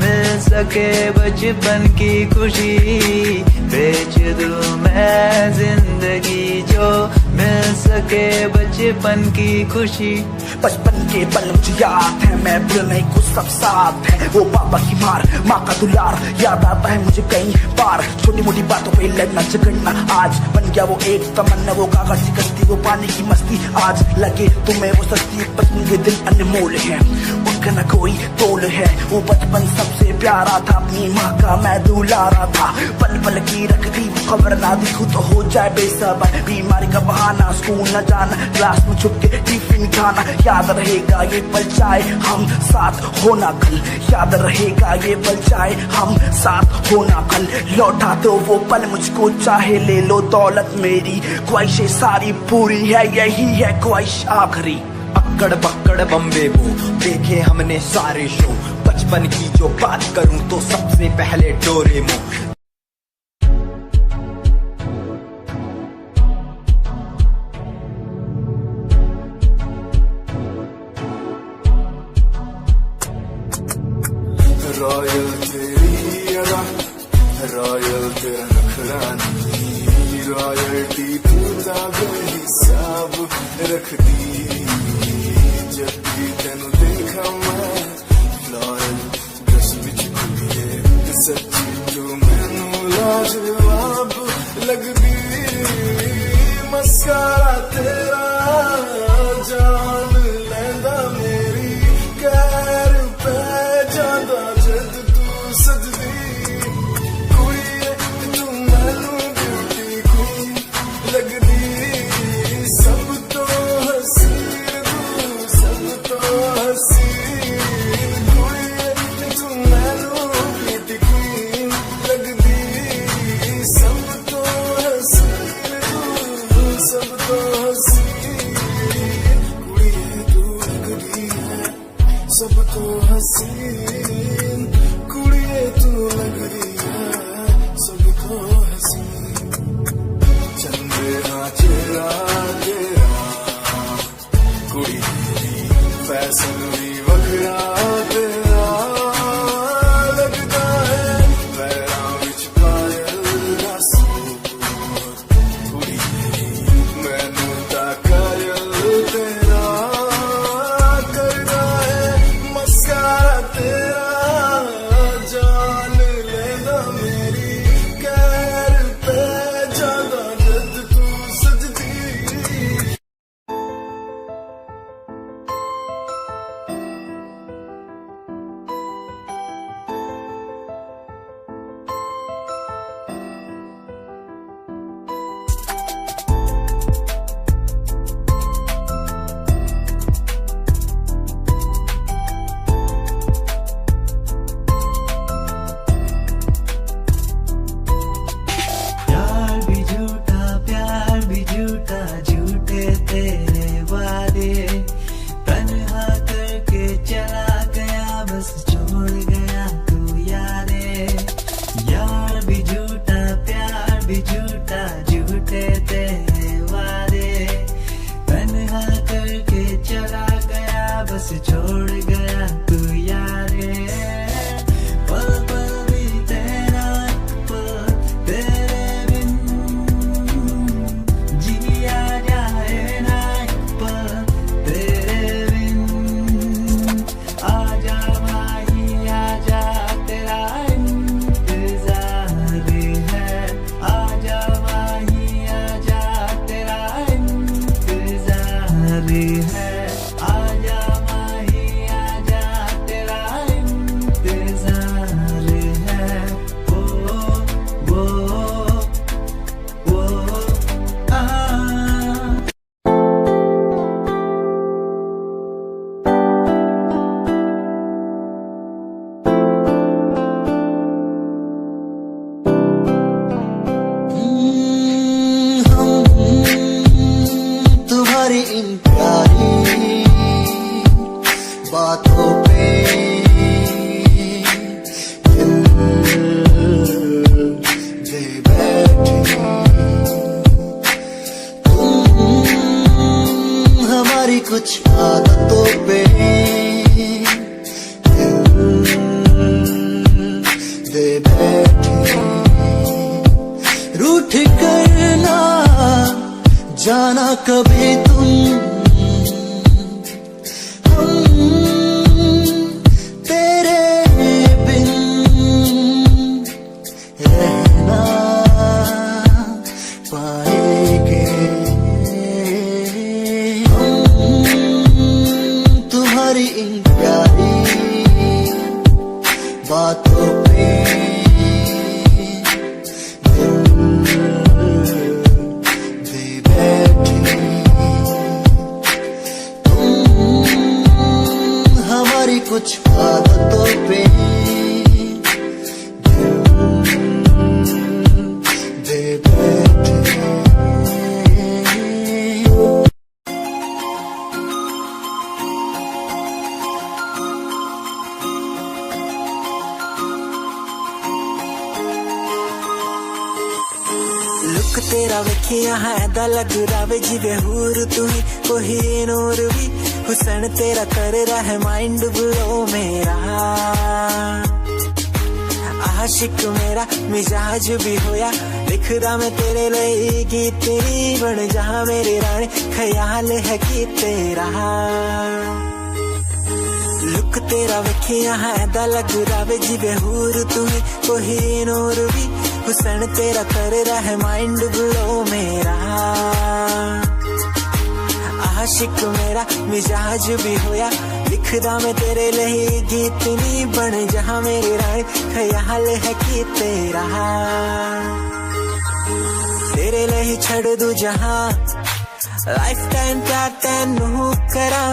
C: मिल सके बचपन की खुशी, बेच दूं मैं जिंदगी जो मिल सके बचपन की खुशी।
H: बचपन के पल मुझे याद है, मैं भूल नहीं कुछ सब साथ है, वो पापा की मार माँ का दुलार याद आता है मुझे कई बार, छोटी मोटी बातों पे लड़ना झगड़ना आज बन गया वो एक तमन्ना, वो कागज की कश्ती वो पानी की मस्ती, आज लगे तुम्हें वो सस्ती, बचपन के दिन अनमोल है उनका न कोई तोल है, वो बचपन सबसे प्यारा था, अपनी माँ का मैं दुलारा था, पल पल की रखती वो खबर ना दिखूं तो हो जाए बेसबर, बीमारी का बहाना स्कूल न जाना, क्लास में छुप के टिफिन खाना, याद रहेगा ये पल चाहे हम साथ होना कल, याद रहेगा ये पल चाहे हम साथ होना कल, लौटा दो वो पल मुझको चाहे ले लो दौलत मेरी, ख्वाहिशें सारी पूरी है यही है ख्वाहिश आखिरी।
I: अक्कड़ बक्कड़ बम्बे वो देखे हमने सारे शो, बचपन की जो बात करूं तो सबसे पहले डोरेमोन।
E: रॉयल तेरी अदा, रॉयल तेरा नखरा नहीं, रॉयल्टी तूता बेहिसाब रख दी जब भी तेनू देखा मैं फ्लोरल ड्रेस विच कुड़िए सच्ची तू मैनू लाजवाब लगदी मस्कारा तेरा जान लैंदा मेरी कैर पै जांदा जद तू सजदी कुड़िए तू मैनू ब्यूटी क्वीन लगदी सब तो हसीन तू सब तो हसीन कुड़िए तू मैनू ब्यूटी क्वीन लगदी सब तो हसीन तू सब तो हसीन कुड़िए तू लगदी है सब तो हसीन कुड़िए तू लगदी है सब तो हसीन चंद्रा चेहरा तेरा कुड़ी तेरी फैशन भी वखरा तेरा लगदा है पैरां विच पायल दा सूट कुड़ी तेरी मैनू तां कायल तेरा करदा है मस्कारा तेरा जान लेदा मेरी कैर पै जांदा जद तू सजदी
C: प्यार भी झूठा झूठे तेरे वादे तन्हा करके चला गया बस छोड़ गया तू यारे यार भी झूठा प्यार भी झूठा झूठे तेरे वादे तन्हा करके चला गया बस छोड़ गया तू यारे पल पल भी तेरा पल तेरे बिन जिया जाए ना पल तेरे बिन आजा माही आजा तेरा इंतजार है आजा माही आजा तेरा इंतजार है आजा माही आजा तेरा इंतजार है वो आ तुम्हारी इन प्यारी बातों पे दिल दे बैठे तुम हमारी कुछ आदतों पे दिल दे बैठे रूठ करना जाना कभी तुम हम तेरे बिन रहना पाएंगे हम तुम्हारी इन प्यारी बातों पे दे बैठे तुम हमारी कुछ आदतों पे दे बैठे
J: लुक तेरा वेखिया है दा लग रावे जिवे हूर तू ही कोई नूर भी हुसन तेरा कर रहा है माइंड ब्लो मेरा आ आशिक मेरा मिजाज भी होया लिखदा मैं तेरे लिए गीत तेरी बन जा मेरी रानी ख्याल है कि तेरा लुक तेरा वेखिया है दा लगदा वे जिवे हूर तू ही कोई नूर भी हुसन तेरा कर रहा है माइंड ब्लो मेरा आशिक मेरा मिजाज भी होया लिखदा मैं तेरे लिए गीत नी बन जहां मेरी रानी ख्याल है कि तेरा तेरे लिए छड़ दू जहां लाइफ टाइम प्यार तेनू करा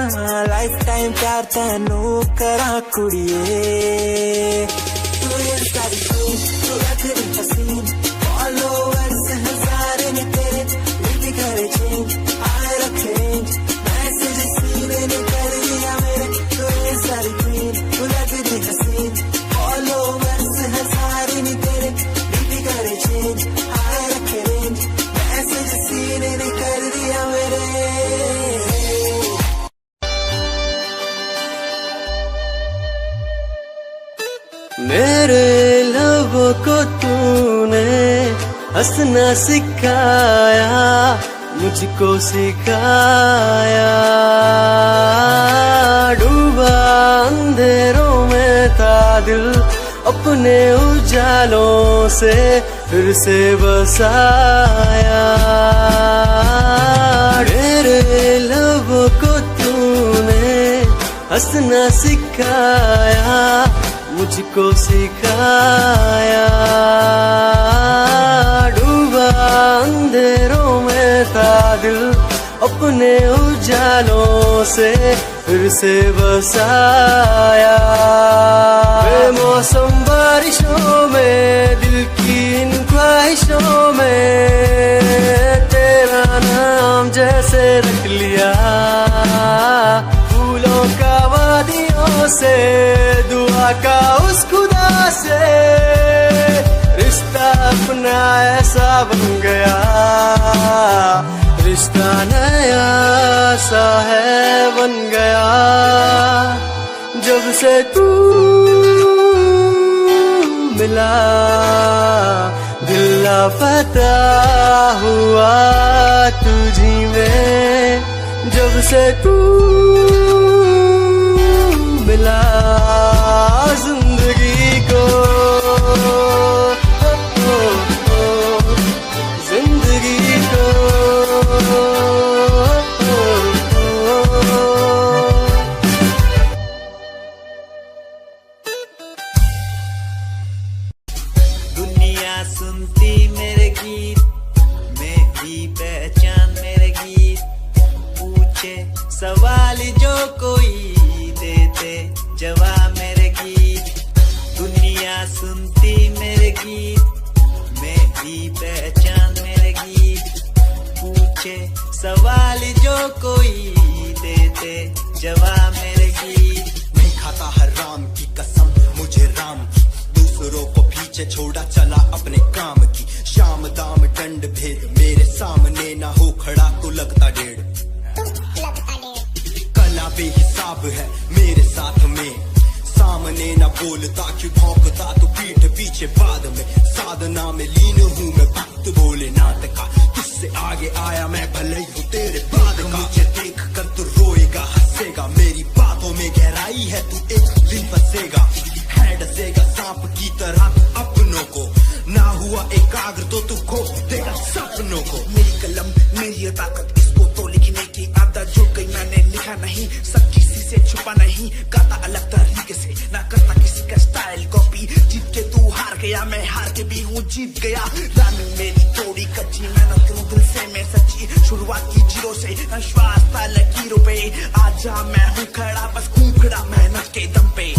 J: लाइफ टाइम प्यार तेनू करा कुड़िए तू सारी तू रखदी हसीन फॉलोअर्स हजार ने तेरे लिख करे चेंज आई रखेंज मैसेज सीने ने कर दिया मेरे तू सारी क्वीन तू रखदी हसीन फॉलोअर्स हजार ने तेरे लिख करे चेंज आई रखेंज मैसेज सीने ने कर दिया मेरे
D: मेरे लबों को तूने हंसना सिखाया मुझको सिखाया डूबा अंधेरों में था दिल अपने उजालों से फिर से बसाया मेरे लबों को तूने हंसना सिखाया मुझको सिखाया डूबा अंधेरों में था दिल अपने उजालों से फिर से बसाया बेमौसम बारिशों में दिल की इन ख्वाहिशों में तेरा नाम जैसे रख लिया फूलों का वादियों से दुआ का उस खुदा से रिश्ता अपना ऐसा बन गया रिश्ता नया सा है बन गया जब से तू मिला दिल लापता हुआ तुझी में जब से तू मिला जिंदगी को जिंदगी को
J: दुनिया सुनती मेरे गीत मेरी पहचान मेरे गीत पूछे सवाल जो कोई देते जवाब मेरे गीत दुनिया सुनती मेरे गीत मेरी पहचान मेरे गीत पूछे सवाल जो कोई देते जवाब मेरे गीत
I: नहीं खाता हराम की कसम मुझे राम की दूसरों को पीछे छोड़ा चला अपने काम की शाम दाम दंड भेद मेरे सामने ना हो खड़ा तो लगता डेढ़ कला बेहिसाब है मेरे साथ में सामने न बोलता क्यों भौंकता तो पीठ पीछे बाद में साधना में लीन हूँ मैं भक्त भोलेनाथ का तुझसे आगे आया मैं भले ही हूँ तेरे बाद का मुझे देख कर तू रोएगा हंसेगा मेरी बातों में गहराई है तू एक दिन फंसेगा है डसेगा सांप की तरह तू अपनों को ना हुआ एकाग्र तो तू खो देगा सपनों को मेरी कलम मेरी ताकत इसको तो लिखने की आदत जो कहीं मैंने लिखा नहीं सब किसी से छुपा नहीं गाता अलग तरीके से ना करता किसी का स्टाइल कॉपी जीत के तू हार गया मैं हार के भी हूँ जीत गया रानी मेरी थोड़ी कच्ची मेहनत करूँ दिल से मैं सच्ची शुरुआत की जीरो से विश्वास था लकीरों पे आज मैं हूँ खड़ा बस खूब खड़ा मेहनत के दम पे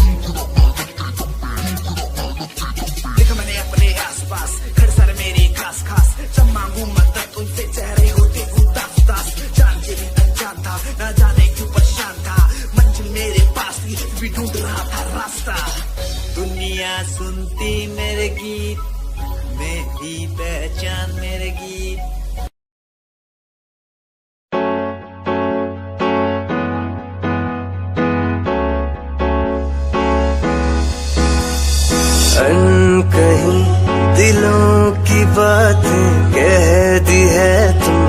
I: देखा मैंने अपने आसपास खड़े सारे मेरे खास खास जब मांगू मदद उनसे चेहरे होते उदास उदास जान के भी अनजान था न जाने क्यों परेशान था मंजिल मेरे पास थी भी ढूंढ रहा था रास्ता दुनिया सुनती मेरे गीत मेरी पहचान मेरे गीत
D: अनकरीब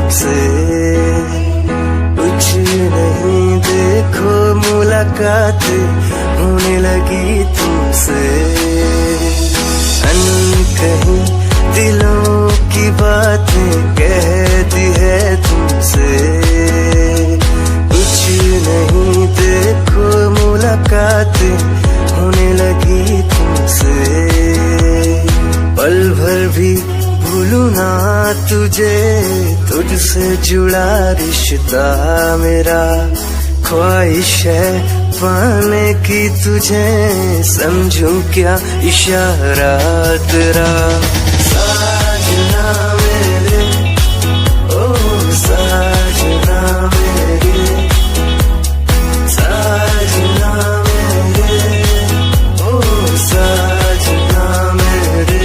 J: तुझसे कुछ नहीं, देखो मुलाकात होने लगी तुमसे। अनकहीं दिलों की बातें कह दी है तुमसे। कुछ नहीं, देखो मुलाकात होने लगी तुमसे। पल भर भी भूलूं ना तुझे, तुझसे जुड़ा रिश्ता मेरा। ख्वाहिश है पाने की तुझे, समझूं क्या इशारा तेरा। साजना मेरे, ओ साजना मेरे, साजना मेरे, ओ साजना मेरे।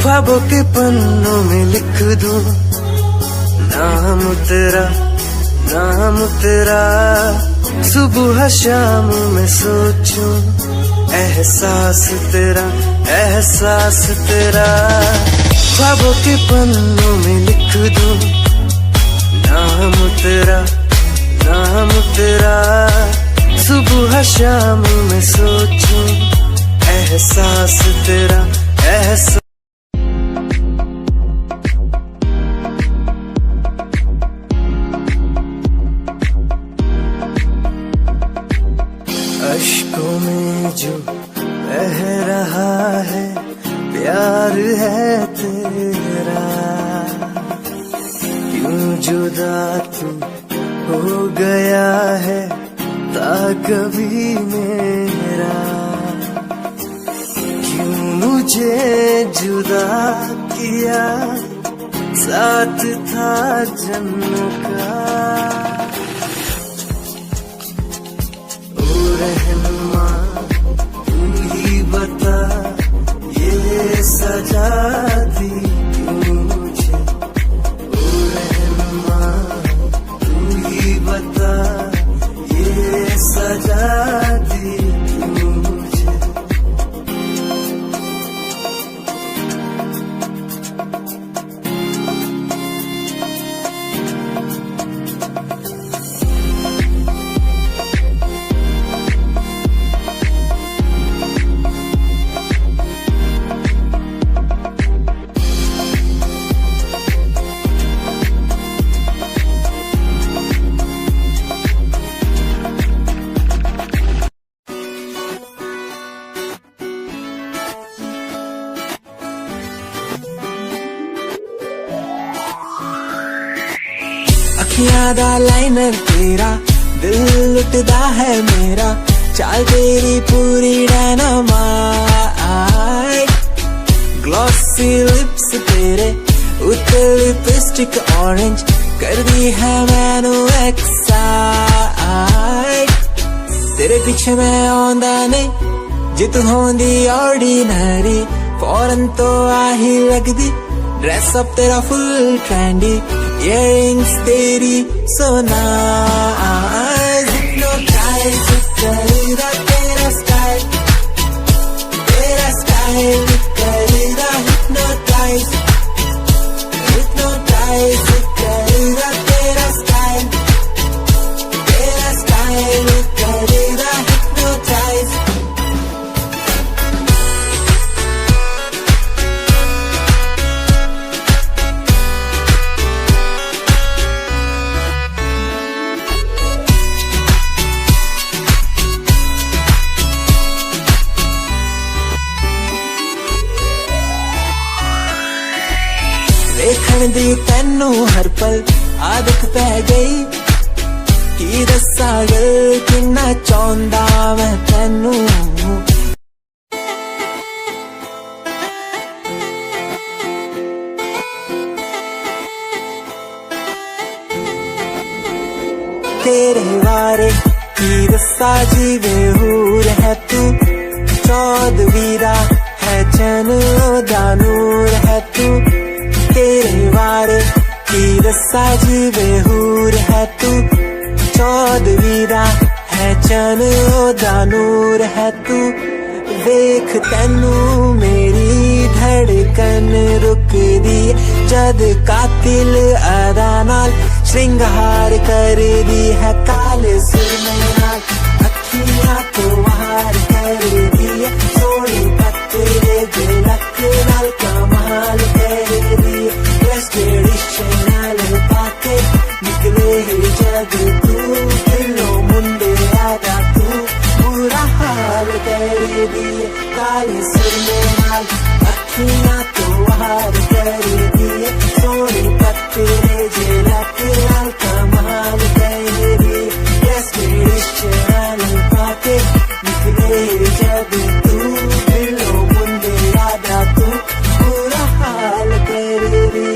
J: ख्वाबों के पन्नों में लिख दूं नाम तेरा, नाम तेरा। सुबह शाम में सोचूं एहसास तेरा, एहसास तेरा। ख्वाबों के पन्नों में लिख दूं नाम तेरा, नाम तेरा। सुबह शाम में सोचूं एहसास तेरा, एहसास। अश्कों में जो बह रहा है प्यार है तेरा। क्यों जुदा तू हो गया है ता कभी मेरा। क्यों मुझे जुदा किया, साथ था जन्म का। रहनुमा तू ही बता, ये सजा दी क्यों मुझे। ओ रहनुमा तू ही बता, ये सजा दी क्यों मुझे। अखियां दा लाइनर तेरा, दिल लुटदा है मेरा। चाल तेरी पूरी डायनामाइट, ग्लॉसी लिप्स तेरे उत्ते लिपस्टिक ऑरेंज कर दी है मैनू एक्साइट। तेरे पीछे मैं आंदा नहीं, जे तू होंदी ऑर्डिनरी। फौरन तो आही लगदी, ड्रेस अप तेरा फुल ट्रेंडी। इयरिंग्स तेरी so nice, hypnotize करेगा तेरा स्टाइल, तेरा स्टाइल करेगा hypnotize, hypnotize करेगा तेरा स्टाइल, तेरा स्टाइल करेगा hypnotize। देखण दी तैनू हर पल आदत पै गई, की दस्सा गल किन्ना चाहुंदा मैं तैनू। तेरे बारे की दस्सा जीवे हूर है तू, चौदवीरा है चैन दा नूर है तू। तेरे बारे की दस्सा जीवे हूर है तू, चौदवीरा है पहचान ओदा नूर है तू वेख तैनू मेरी धड़कन रुकदी जद कातिल अदा नाल श्रृंगार कर दी है काले सुरमे नाल अखियां तो वार कर दी है सोनी पत्ते झलक नाल कमाल कर दी ट्रेडिशनल पाके निकले जग तू दिलों मुंडे आदा तू बुरा हाल कर दी काले सुरमे नाल अखियां तो वार कर दी सोनी पत्ते झलक नाल कमाल कर दी ट्रेडिशनल पाके निकले जग तू दिलों मुंडे आदा तू बुरा हाल कर दी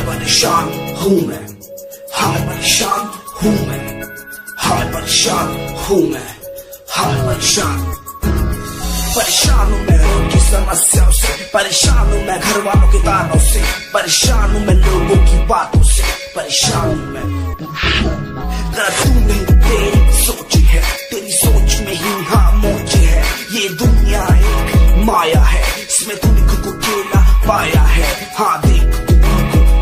H: परेशान हूँ मैं, हाँ मैं परेशान हूँ मैं, हाँ मैं परेशान हूँ मैं, हाँ मैं परेशान हूँ मैं रोज की समस्याओं से, परेशान हूँ मैं घर वालों के तानों से, परेशान हूँ मैं लोगों की बातों से, परेशान हूँ मैं तू नहीं तेरी सोच है, तेरी सोच में ही हाँ मोची है, ये दुनिया एक माया है, इसमें तूने खुद को अकेला पाया है, हाँ देख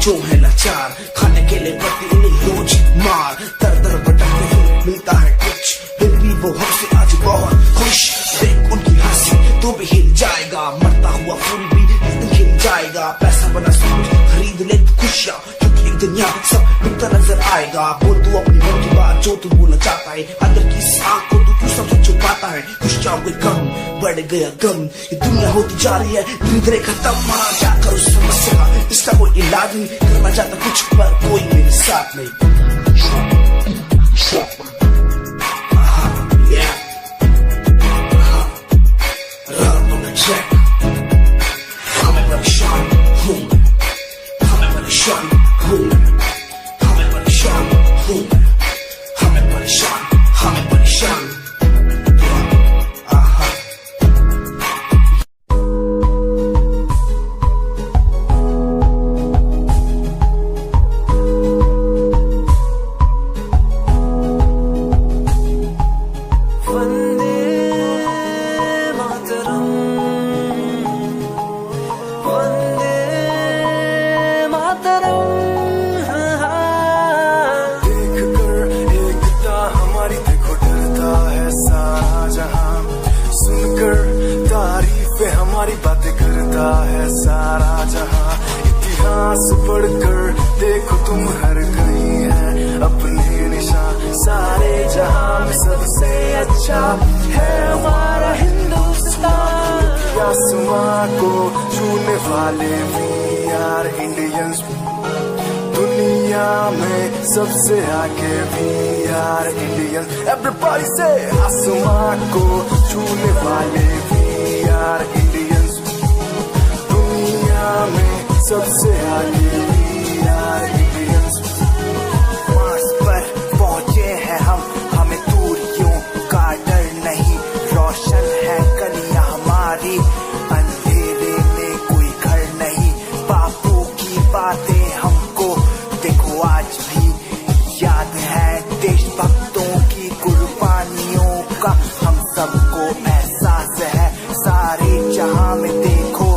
H: जो है लाचार खाने के लिए पड़ती उन्हें रोज मार दर दर भटकते हुए मिलता है कुछ फिर भी वो हमसे आज बहुत खुश देख उनकी हंसी तो भी हिल जाएगा मरता हुआ फूल भी हिल जाएगा पैसा बना सब खरीद ले खुशियाँ क्योंकि एक दिन यहाँ सब मिलता नजर आएगा बोल तू अपनी मन की बात जो तू बोलना चाहता है अंदर की इस आँख को तू क्यों सबसे छुपाता है कुछ चाहोगे कम बढ़ गया गम ये दुनिया होती जा रही है धीरे धीरे खत्म क्या करूँ समस्या का इसका कोई इलाज नहीं करना चाहता कुछ पर कोई मेरे साथ नहीं हमें परेशान हूँ हमें परेशान हूँ हमें परेशान हूँ हमें परेशान हमें परेशान
E: हमारी बातें करता है सारा जहां इतिहास पढ़कर देखो तुम हर कहीं है अपने निशान सारे जहां में सबसे अच्छा है हमारा हिंदुस्तान आसमां को छूने वाले वी आर इंडियंस दुनिया में सबसे आगे वी आर इंडियंस एवरीबॉडी से आसमां को छूने वाले वी आर इंडियंस दुनिया में सबसे आगे वी आर इंडियंस मार्स पर पहुंचे हैं हम हमें दूरियों का डर नहीं रोशन है गलियां हमारी अंधेरे में कोई घर नहीं बापू की बातें हमको देखो आज भी याद है देशभक्तों की कुर्बानियों का हम सबको एहसास है सारे जहां में देखो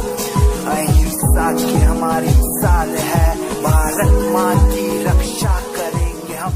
E: अहिंसा की हमारी मिसाल है भारत माँ की रक्षा करेंगे हम।